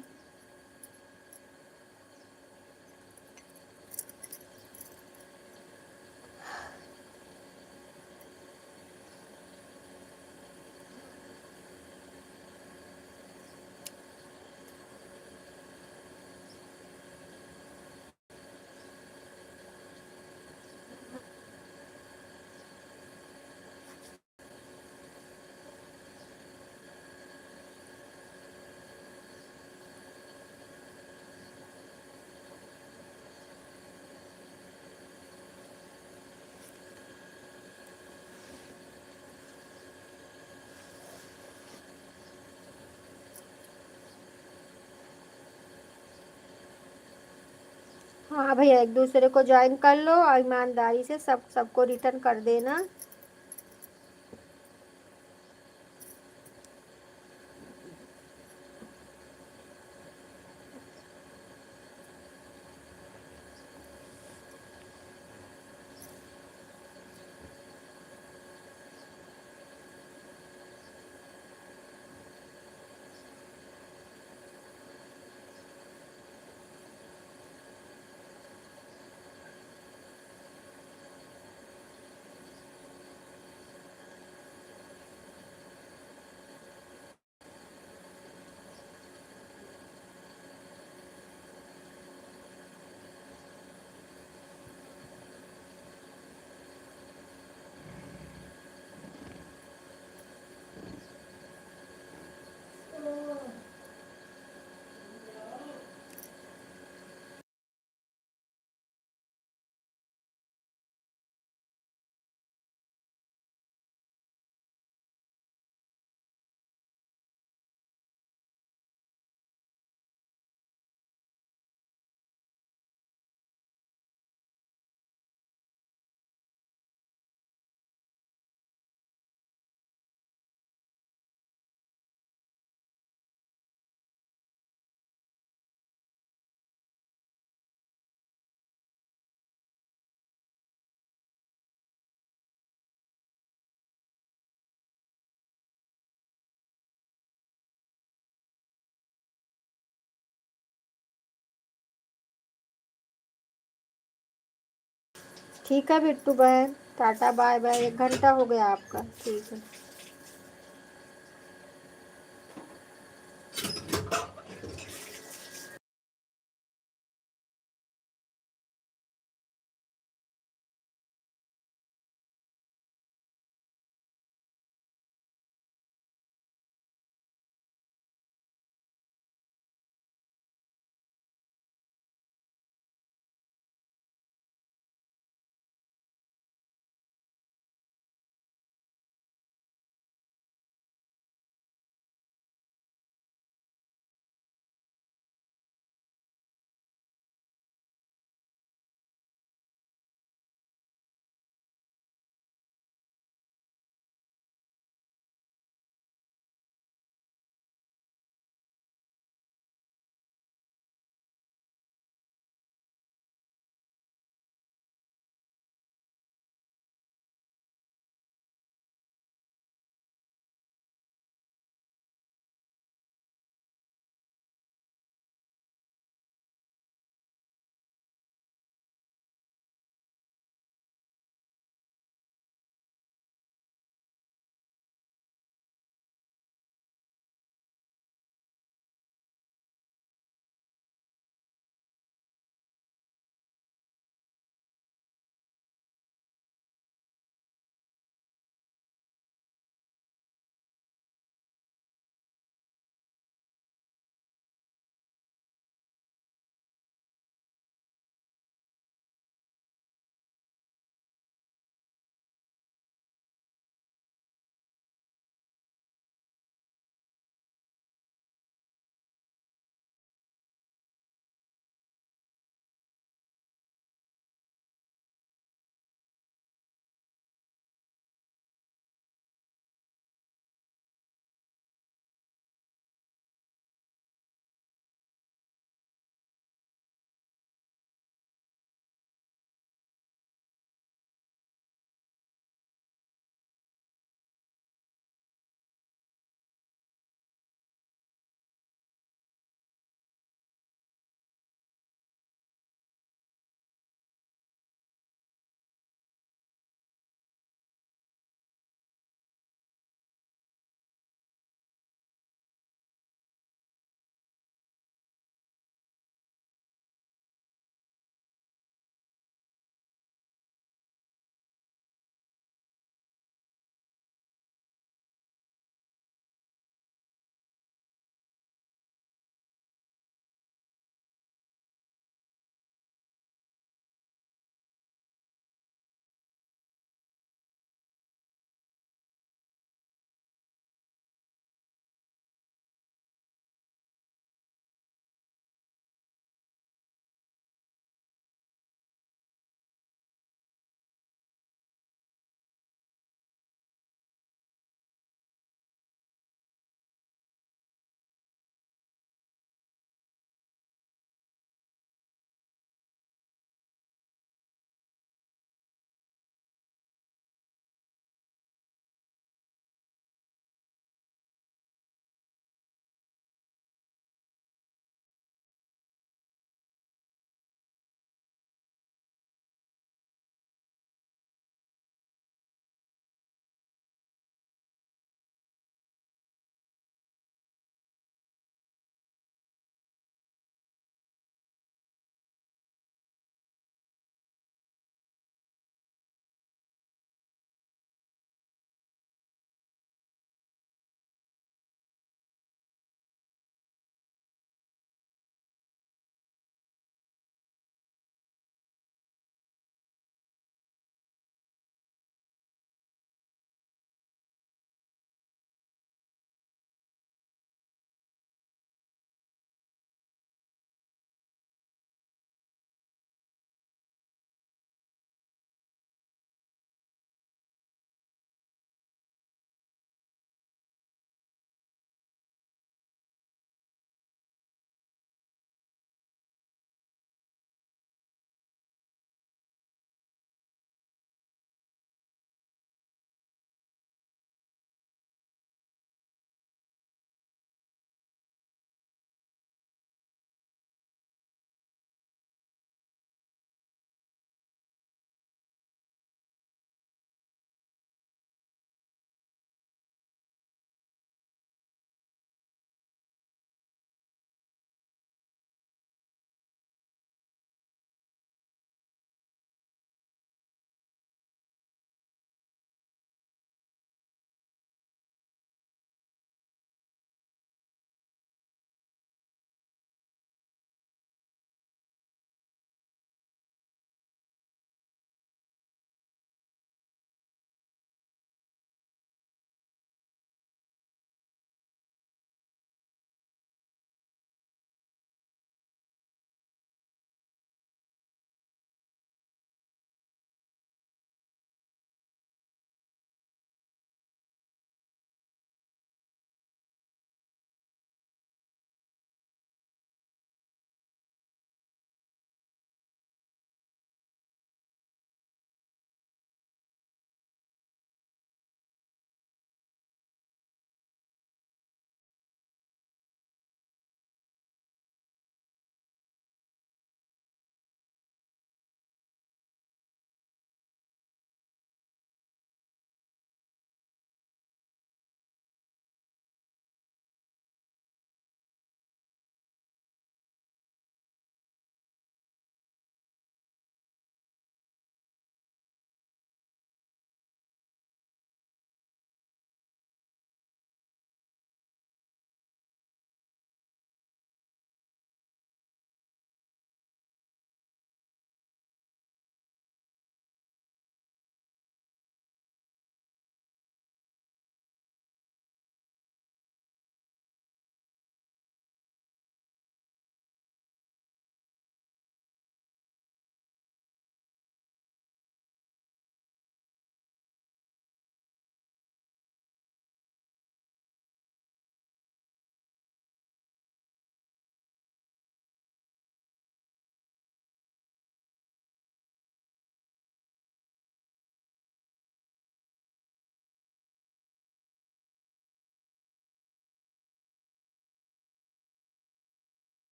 हाँ भैया, एक दूसरे को ज्वाइन कर लो और ईमानदारी से सबको रिटर्न कर देना। ठीक है बिट्टू बहन, टाटा बाय बाय। 1 घंटा हो गया आपका, ठीक है।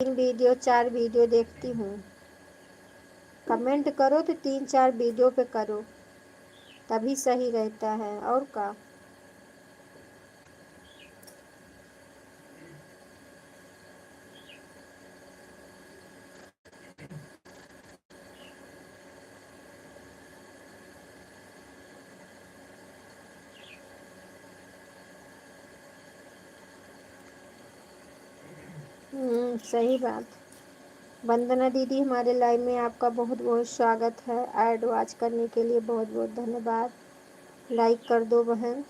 3 वीडियो 4 वीडियो देखती हूँ। कमेंट करो तो 3-4 वीडियो पे करो, तभी सही रहता है। और का सही बात। वंदना दीदी, हमारे लाइव में आपका बहुत बहुत स्वागत है। ऐड वॉच करने के लिए बहुत बहुत धन्यवाद। लाइक कर दो बहन।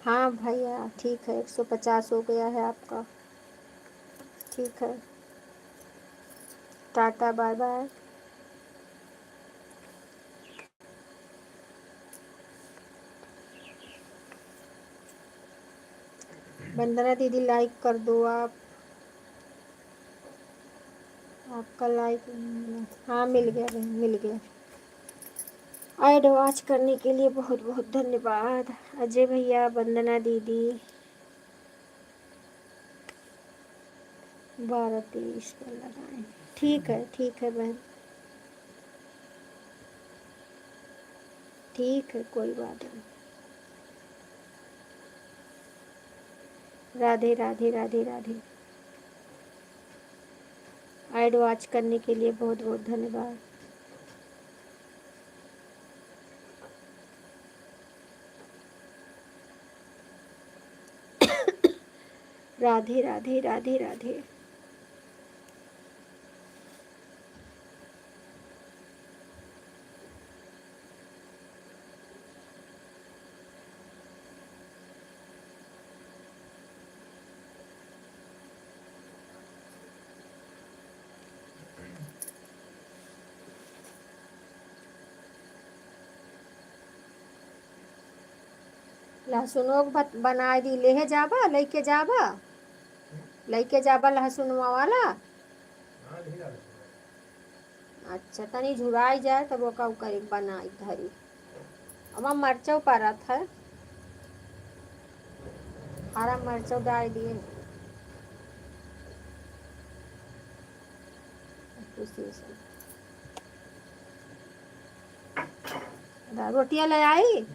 हाँ भैया ठीक है, 150 हो गया है आपका। ठीक है, टाटा बाय बाय। वंदना दीदी लाइक कर दो आप। आपका लाइक हाँ मिल गया बहन, मिल गया। ऐड वॉच करने के लिए बहुत बहुत धन्यवाद। अजय भैया, वंदना दीदी, 12-23 पर लगाएं। ठीक है बहन, ठीक है, कोई बात नहीं। राधे राधे राधे राधे। ऐड वॉच करने के लिए बहुत बहुत धन्यवाद। राधे राधे राधे राधे। लहसुनो बनाए दी, ले जाबा, लेके जाबा, लेके जाबा लहसुनवा वाला। अच्छा, तनी झुराई जाए तब ओका उकर बनाई धरी। अब मरचौ पड़त है, हरा मरचौ डाल दिए। उसी से रोटियां ले आई।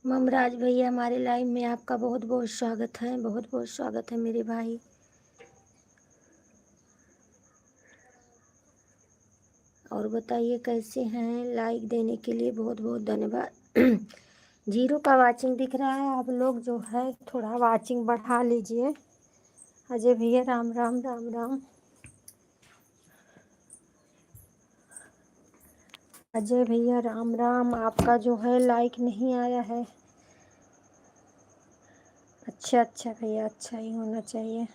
ममराज भैया हमारे लाइव में आपका बहुत बहुत स्वागत है, बहुत बहुत स्वागत है मेरे भाई। और बताइए कैसे हैं। लाइक देने के लिए बहुत बहुत धन्यवाद। 0 का वाचिंग दिख रहा है, आप लोग जो है थोड़ा वाचिंग बढ़ा लीजिए। अजय भैया राम राम राम राम। अजय भैया राम राम। आपका जो है लाइक नहीं आया है। अच्छा अच्छा भैया, अच्छा ही होना चाहिए।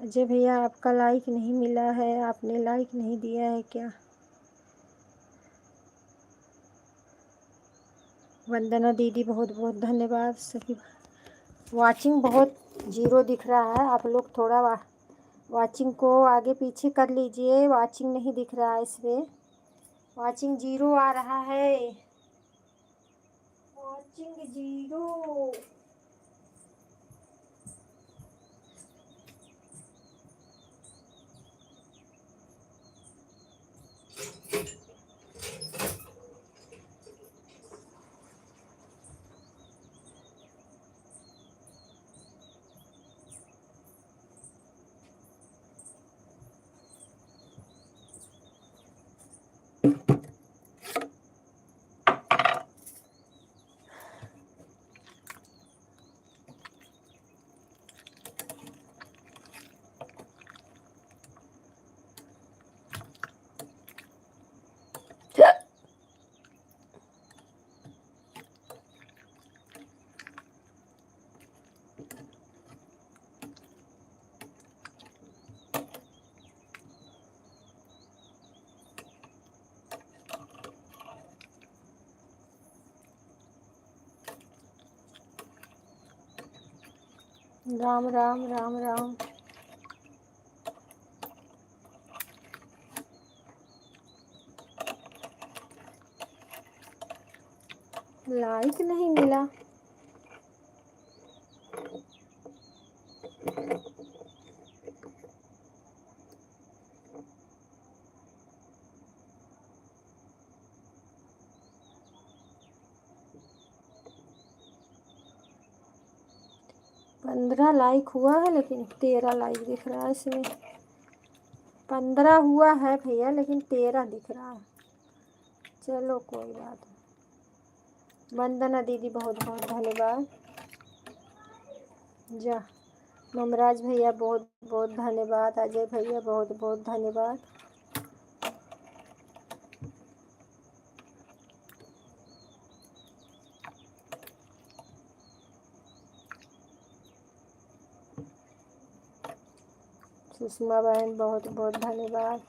अजय भैया आपका लाइक नहीं मिला है, आपने लाइक नहीं दिया है क्या? वंदना दीदी बहुत बहुत धन्यवाद। सभी वाचिंग बहुत 0 दिख रहा है, आप लोग थोड़ा वाचिंग को आगे पीछे कर लीजिए। वाचिंग नहीं दिख रहा है इसमें, वाचिंग 0 आ रहा है, वाचिंग 0। राम राम राम राम। लाइक नहीं मिला। पंद्रह लाइक हुआ है लेकिन 13 लाइक दिख रहा है इसमें। 15 हुआ है भैया लेकिन 13 दिख रहा है। चलो कोई बात नहीं। वंदना दीदी बहुत बहुत धन्यवाद। जा ममराज भैया बहुत बहुत धन्यवाद। अजय भैया बहुत बहुत धन्यवाद। सुषमा बहन बहुत बहुत धन्यवाद।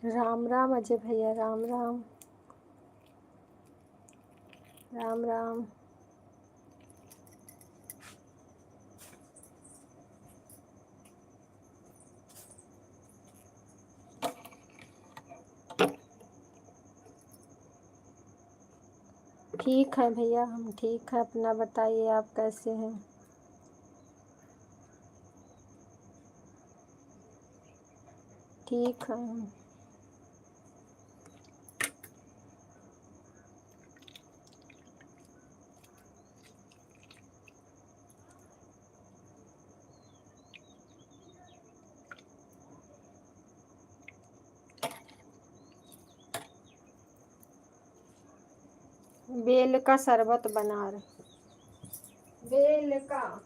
राम राम अजय भैया राम राम राम राम। ठीक है भैया, हम ठीक है। अपना बताइए आप कैसे हैं? ठीक है हम। बेल का शरबत बना रहे। बेल का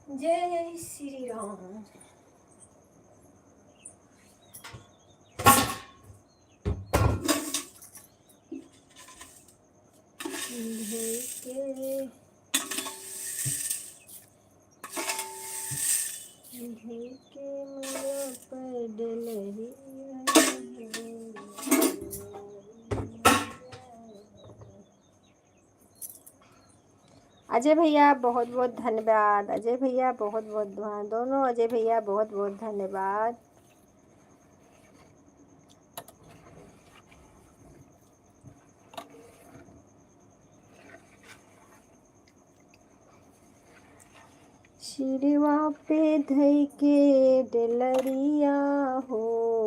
जय श्री राम। अजय भैया बहुत बहुत धन्यवाद। अजय भैया बहुत बहुत दोनों अजय भैया बहुत बहुत धन्यवाद। सिरवा पे धई के डलरिया हो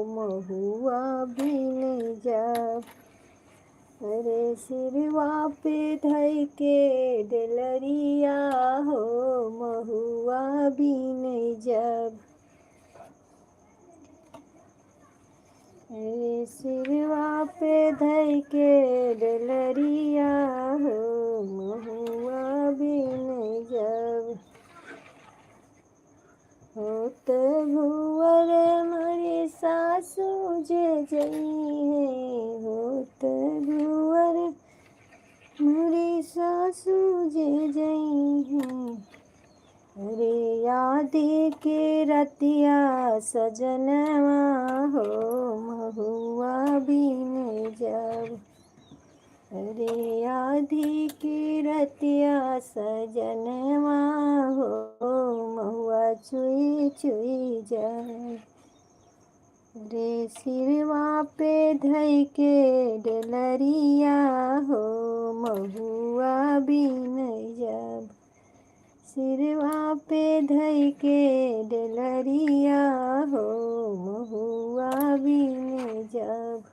महुआ बिन जब। अरे सिरवा पे धई के डलरिया हो महुआ बिन जब। अरे सिरवा पे धई के डलरिया हो महुआ बिन जब। होत भुवर मोरी सासू जे जई है। होत भुवर मोरी सासू जे जई है। अरे याद के रतिया सजनवा हो महुआ बिन जब। अरे आधी की रतिया सजनवा हो महुआ चुई चुई जाए। रे सिरवा पे धई के डलरिया हो महुआ बिन जब। सिरवा पे धई के डलरिया हो महुआ बिन जब।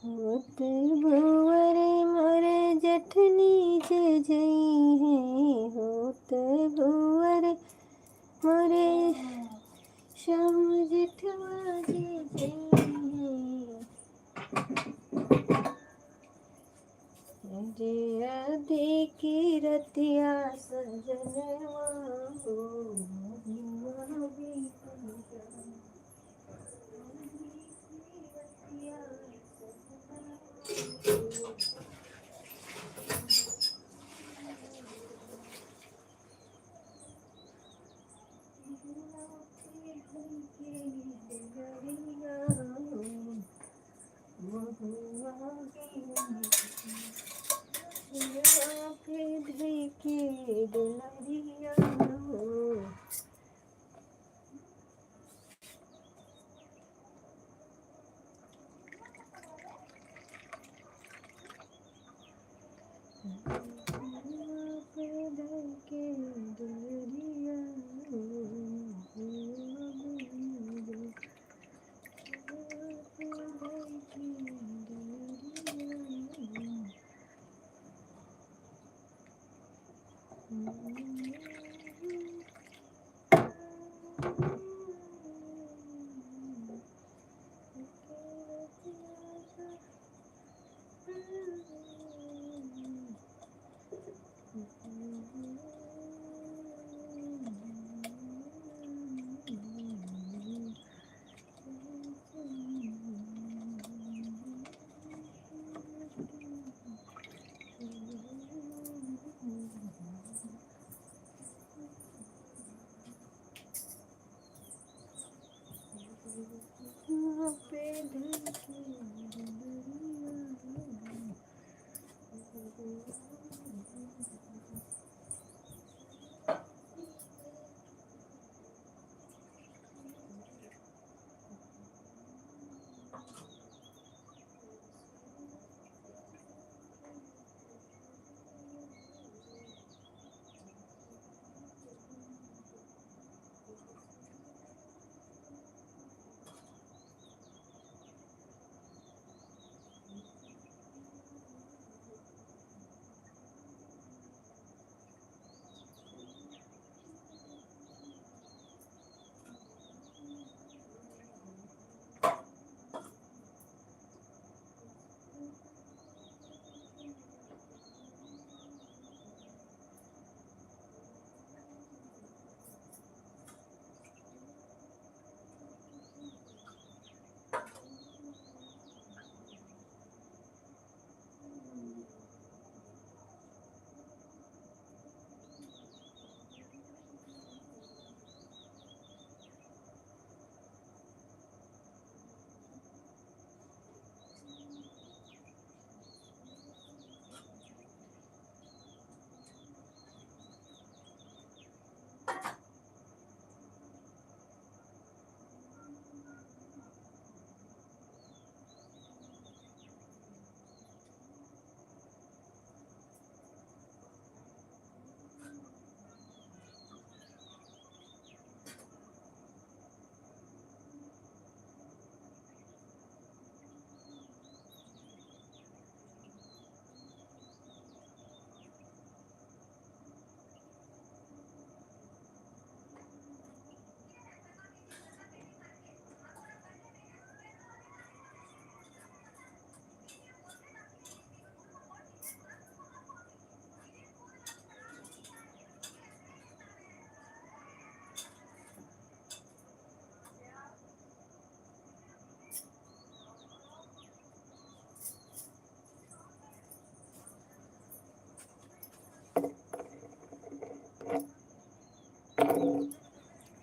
होत भुवर मोर जेठनी जे जई है। होत भुवर मोरे श्याम जेठवा जे जई है। अरे आधी की रतिया सजनवा हो महुआ बिन जब।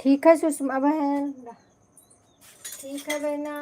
ठीक है सुषमा बहन, ठीक है बहना।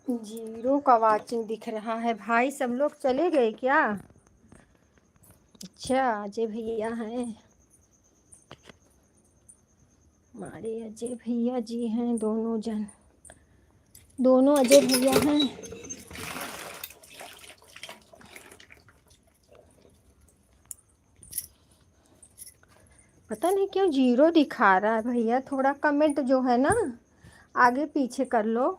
जीरो का वाचिंग दिख रहा है। भाई सब लोग चले गए क्या? अच्छा, अजय भैया हैं, हमारे अजय भैया जी हैं, दोनों जन, दोनों अजय भैया हैं। पता नहीं क्यों जीरो दिखा रहा है भैया, थोड़ा कमेंट जो है ना आगे पीछे कर लो।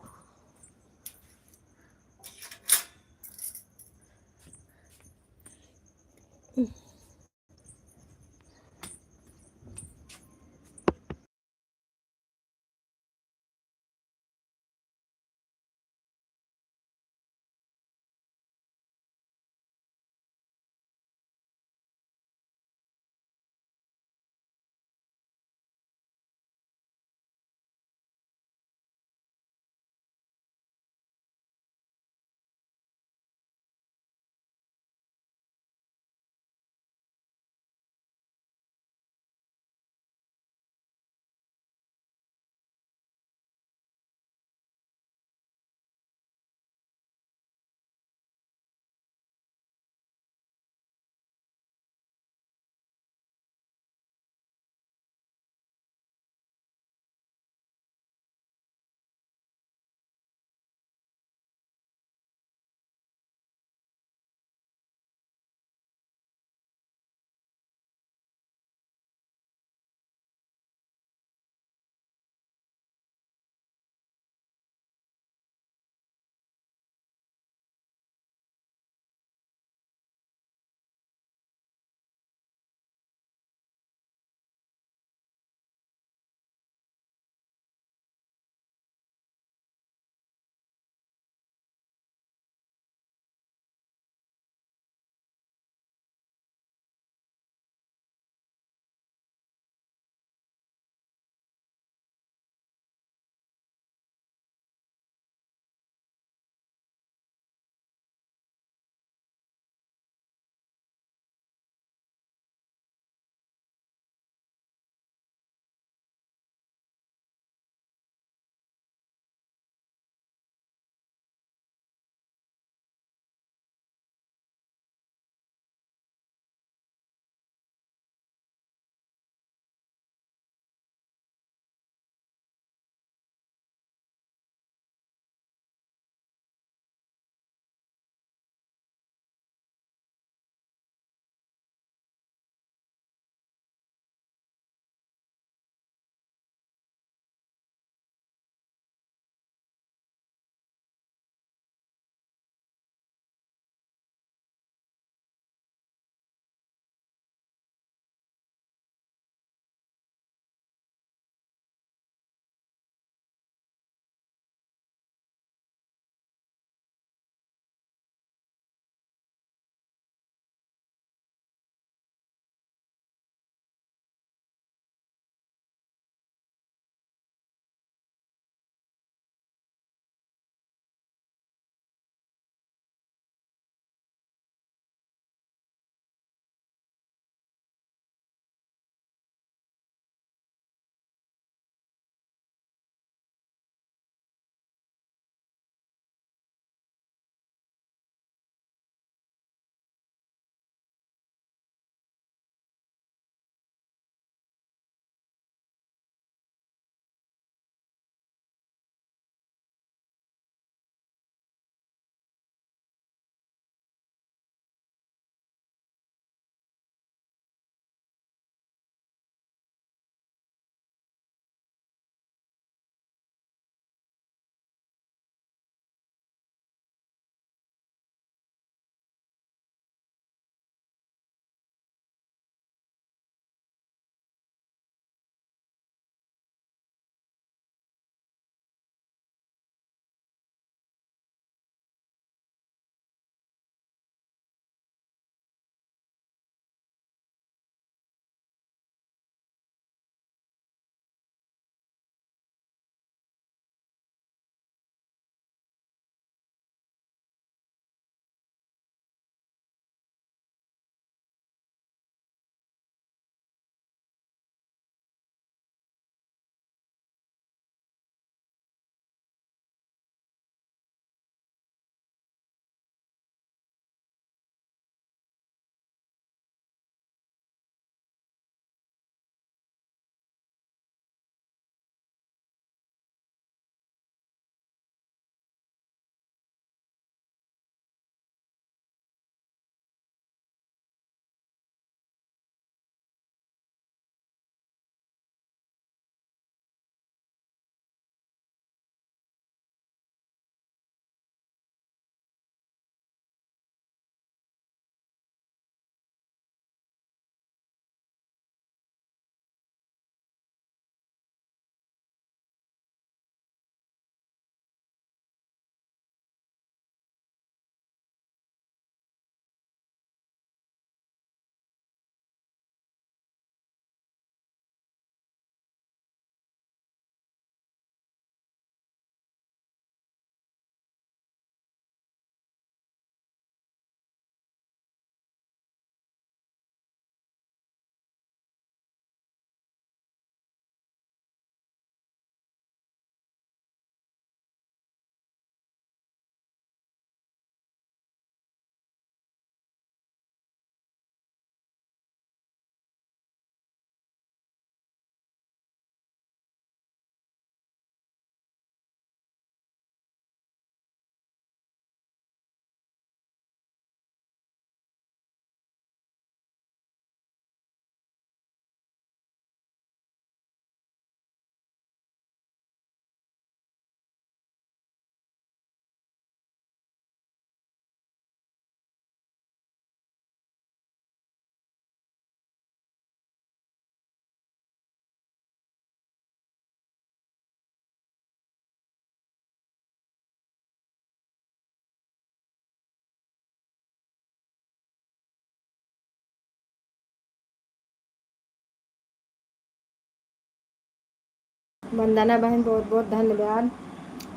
वंदना बहन बहुत बहुत धन्यवाद।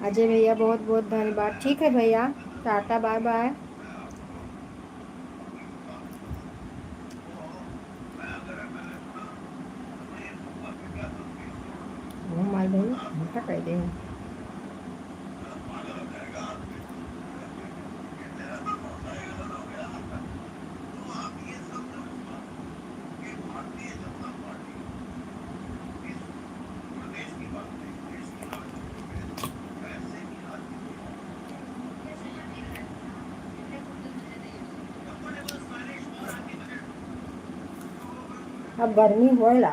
अजय भैया बहुत बहुत धन्यवाद। ठीक है भैया, टाटा बाय बाय। घूम भाई घंटा कह दे। अब गर्मी होला।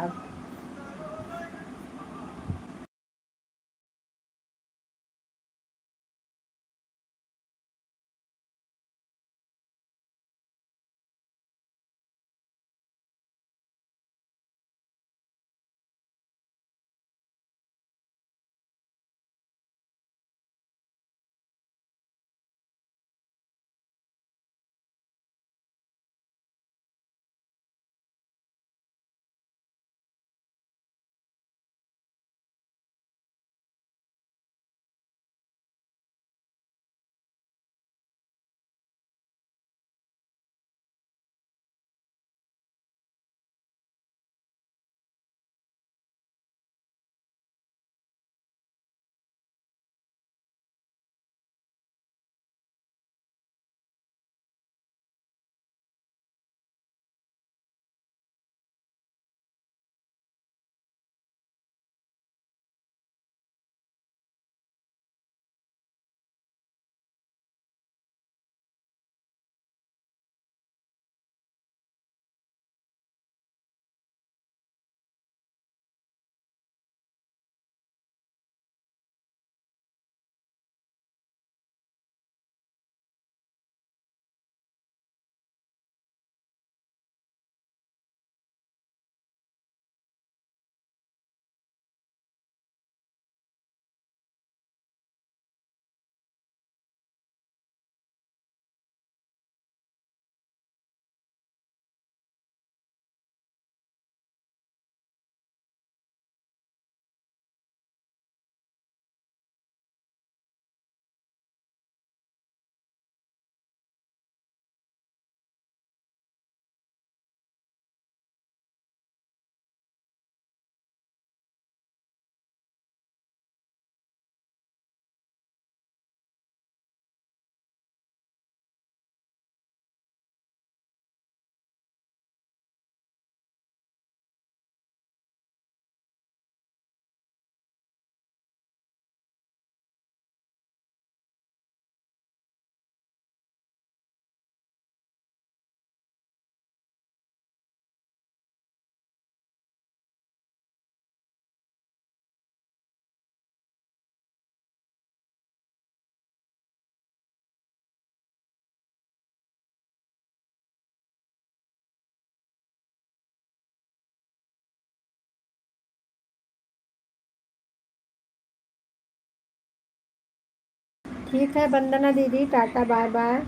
ठीक है वंदना दीदी, टाटा बाय बाय।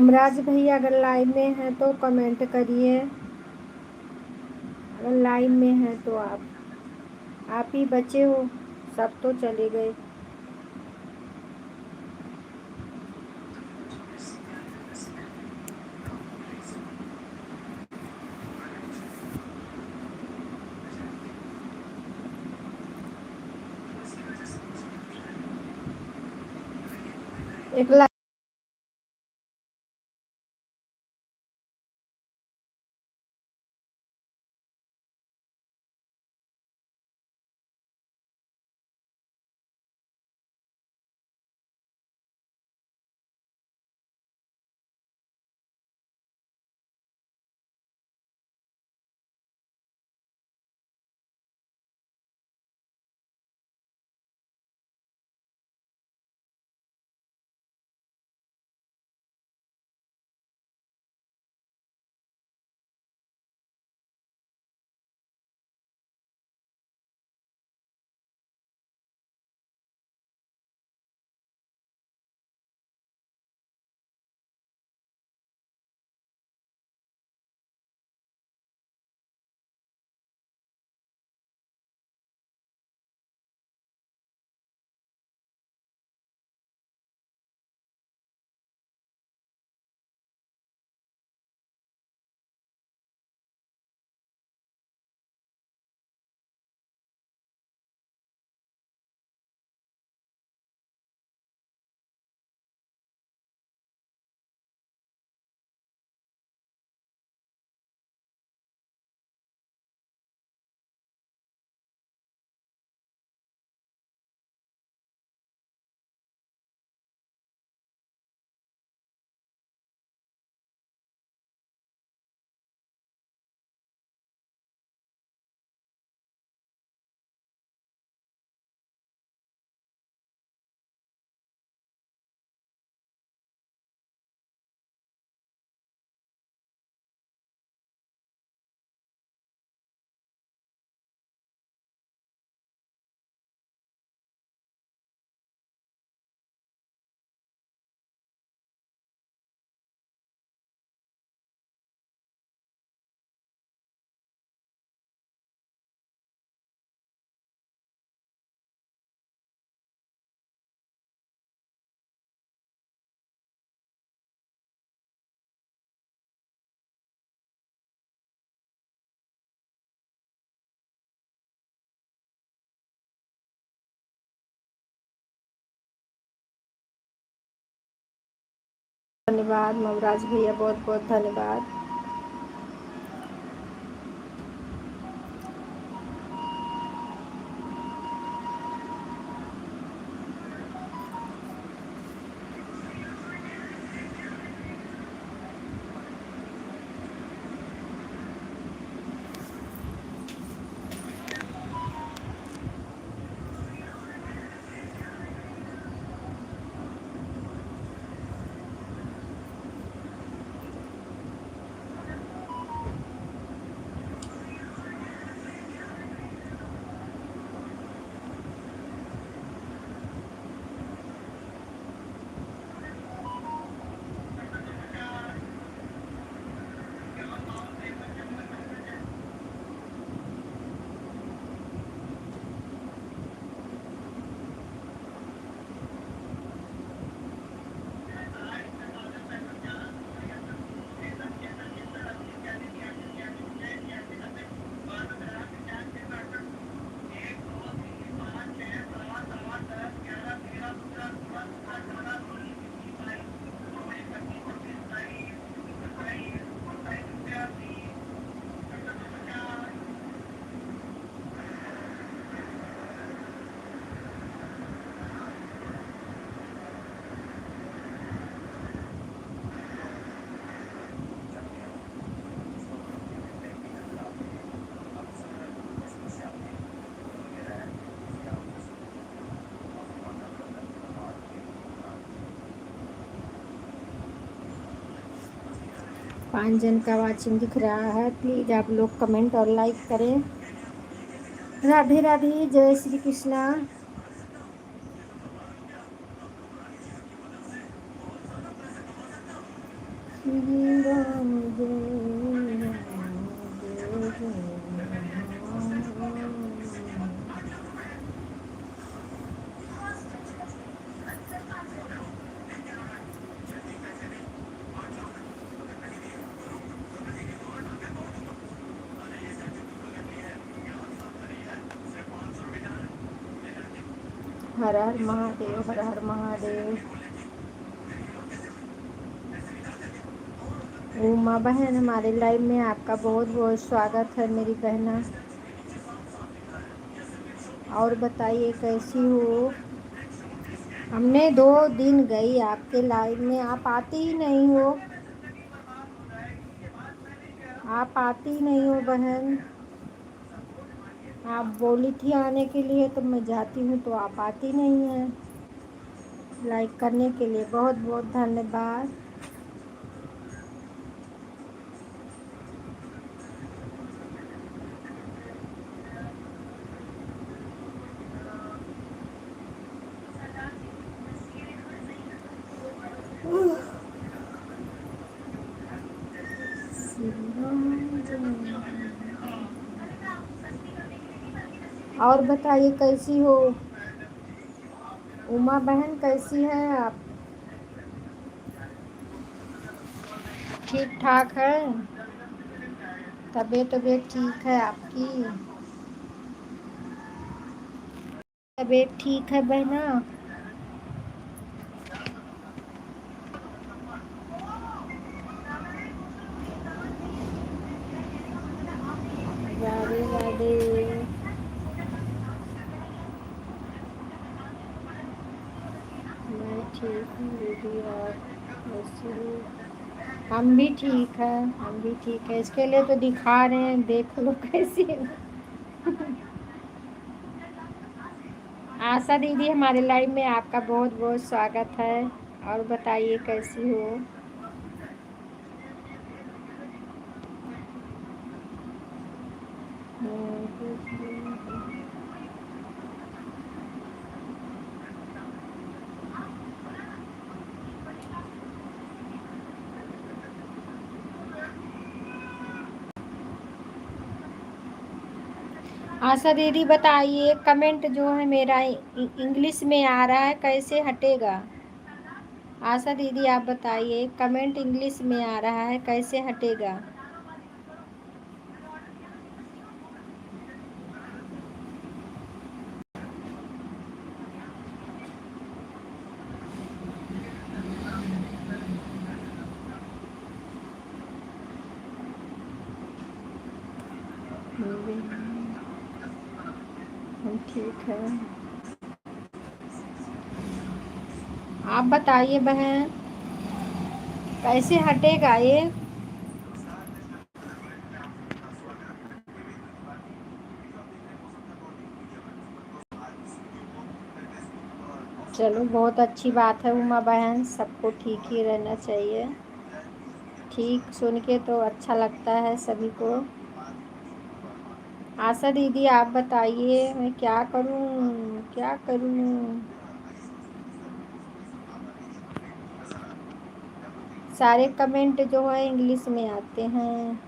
ममराज भैया अगर लाइव में हैं तो कमेंट करिए, अगर लाइव में हैं तो आप ही बचे हो, सब तो चले गए। एक धन्यवाद ममराज भैया, बहुत बहुत धन्यवाद। पाँच जन का वाचिंग दिख रहा है, प्लीज़ आप लोग कमेंट और लाइक करें। राधे राधे, जय श्री कृष्णा। श्री राम जय जय जय हर हर महादेव, हर हर महादेव। उमा बहन, हमारे लाइव में आपका बहुत बहुत स्वागत है मेरी बहना। और बताइए कैसी हो? हमने 2 दिन गई आपके लाइव में, आप आती ही नहीं हो। आप आती ही नहीं हो बहन। आप बोली थी आने के लिए तो मैं जाती हूँ, तो आप आती नहीं हैं। लाइक करने के लिए बहुत बहुत धन्यवाद। और बताइए कैसी हो? उमा बहन कैसी है आप? ठीक ठाक है? तबीयत ठीक है आपकी? तबीयत ठीक है बहना? राधे राधे। मैं ठीक हूँ दीदी, आप कैसे हो? हम भी ठीक है, हम भी ठीक है। इसके लिए तो दिखा रहे हैं, देख लो कैसी है। आशा दीदी, हमारे लाइव में आपका बहुत बहुत स्वागत है। और बताइए कैसी हो? आशा दीदी बताइए, कमेंट जो है मेरा इंग्लिश में आ रहा है, कैसे हटेगा? आशा दीदी आप बताइए, कमेंट इंग्लिश में आ रहा है, कैसे हटेगा? हम ठीक है। आप बताइए बहन, कैसे हटेगा ये? चलो बहुत अच्छी बात है उमा बहन, सबको ठीक ही रहना चाहिए। ठीक सुन के तो अच्छा लगता है सभी को। आशा दीदी आप बताइए, मैं क्या करूं, क्या करूं? सारे कमेंट जो है इंग्लिश में आते हैं।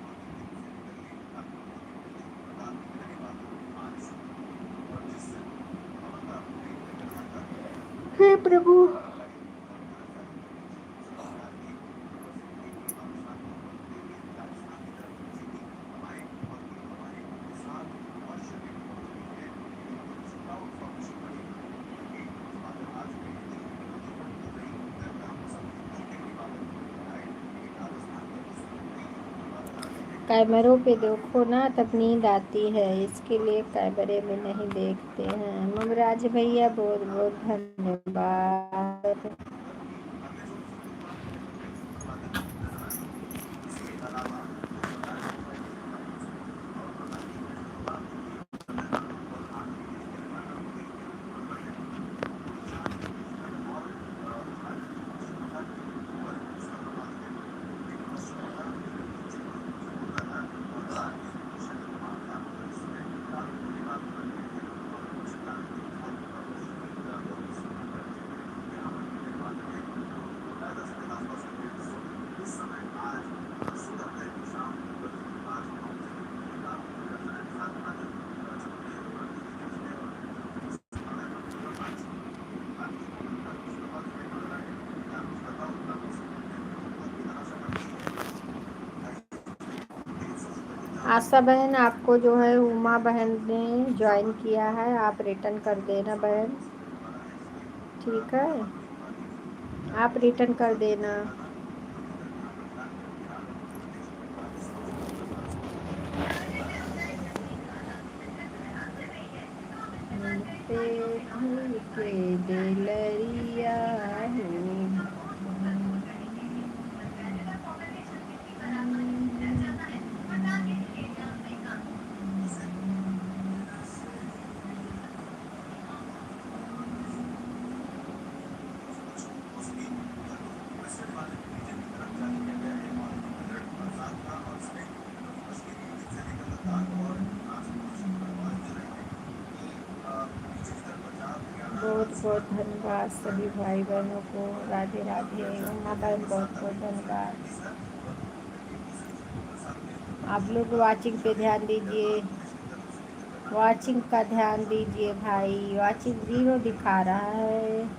हे प्रभु। कैमरों पे देखो ना तब नींद आती है, इसके लिए कैमरे में नहीं देखते हैं। ममराज भैया बहुत बहुत धन्यवाद। आशा बहन, आपको जो है उमा बहन ने ज्वाइन किया है, आप रिटर्न कर देना बहन, ठीक है, आप रिटर्न कर देना। पे भर के दिलरिया हूँ। बहुत बहुत धन्यवाद सभी भाई बहनों को। राधे राधे। उमा बहन बहुत बहुत धन्यवाद। आप लोग वाचिंग पे ध्यान दीजिए, वाचिंग का ध्यान दीजिए भाई, वाचिंग 0 दिखा रहा है।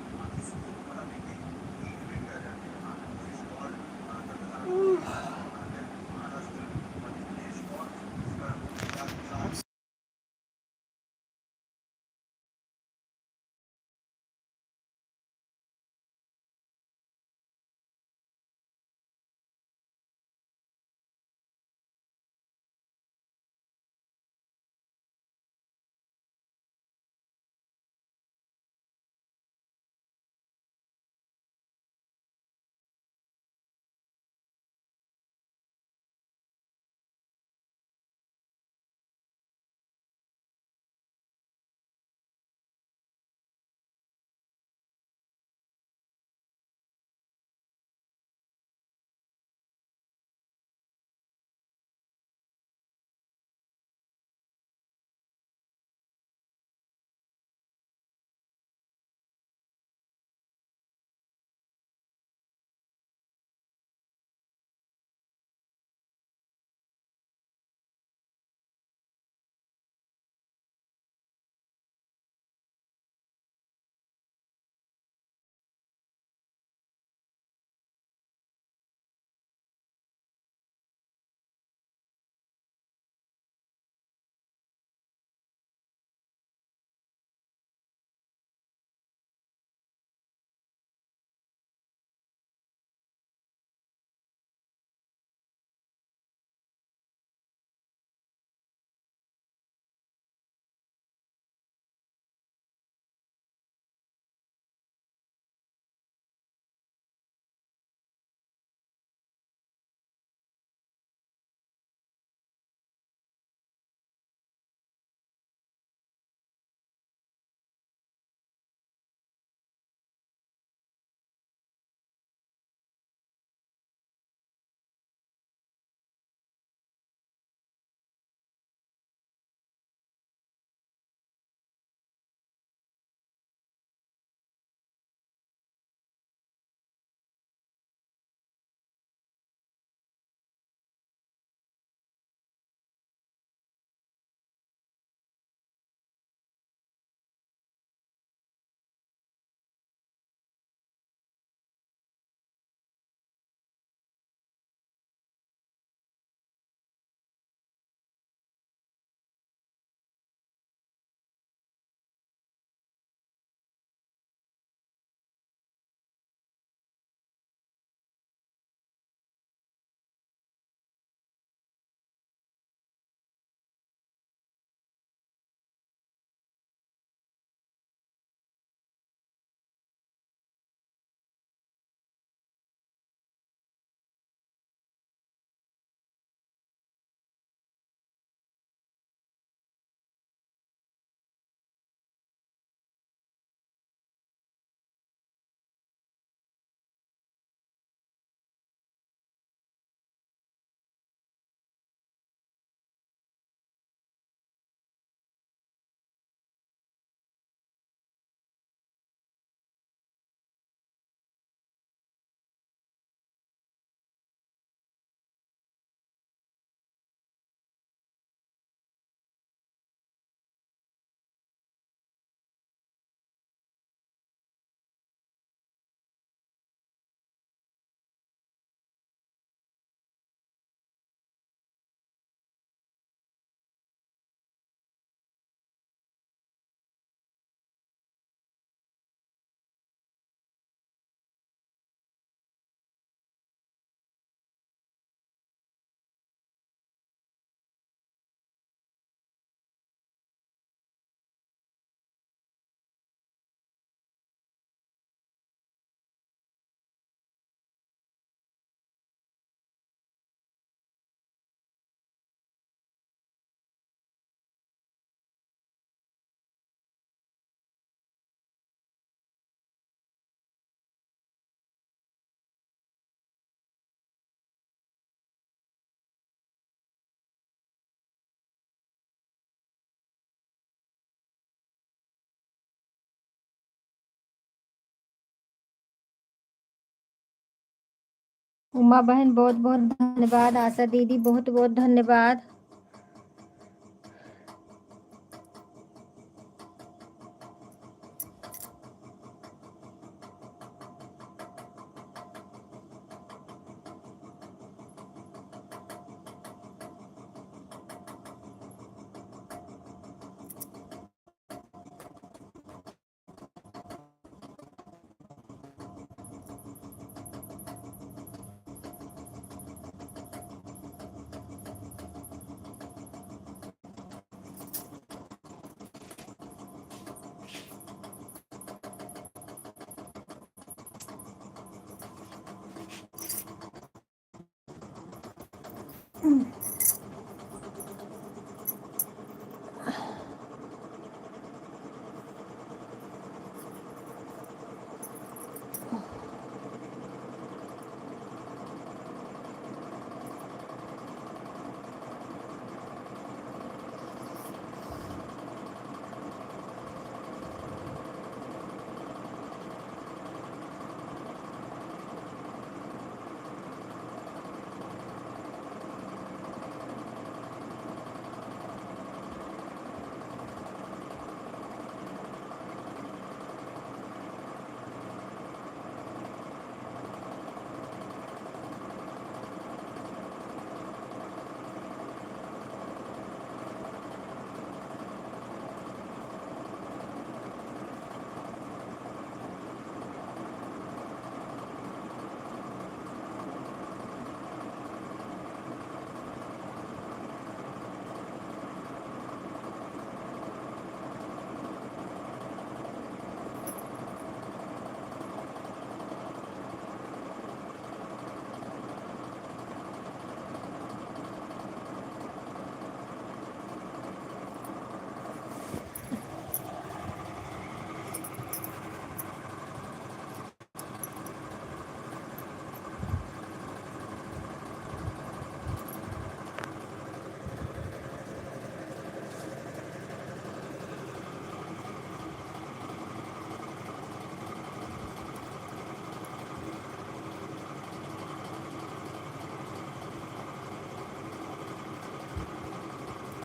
उमा बहन बहुत बहुत धन्यवाद। आशा दीदी बहुत बहुत धन्यवाद।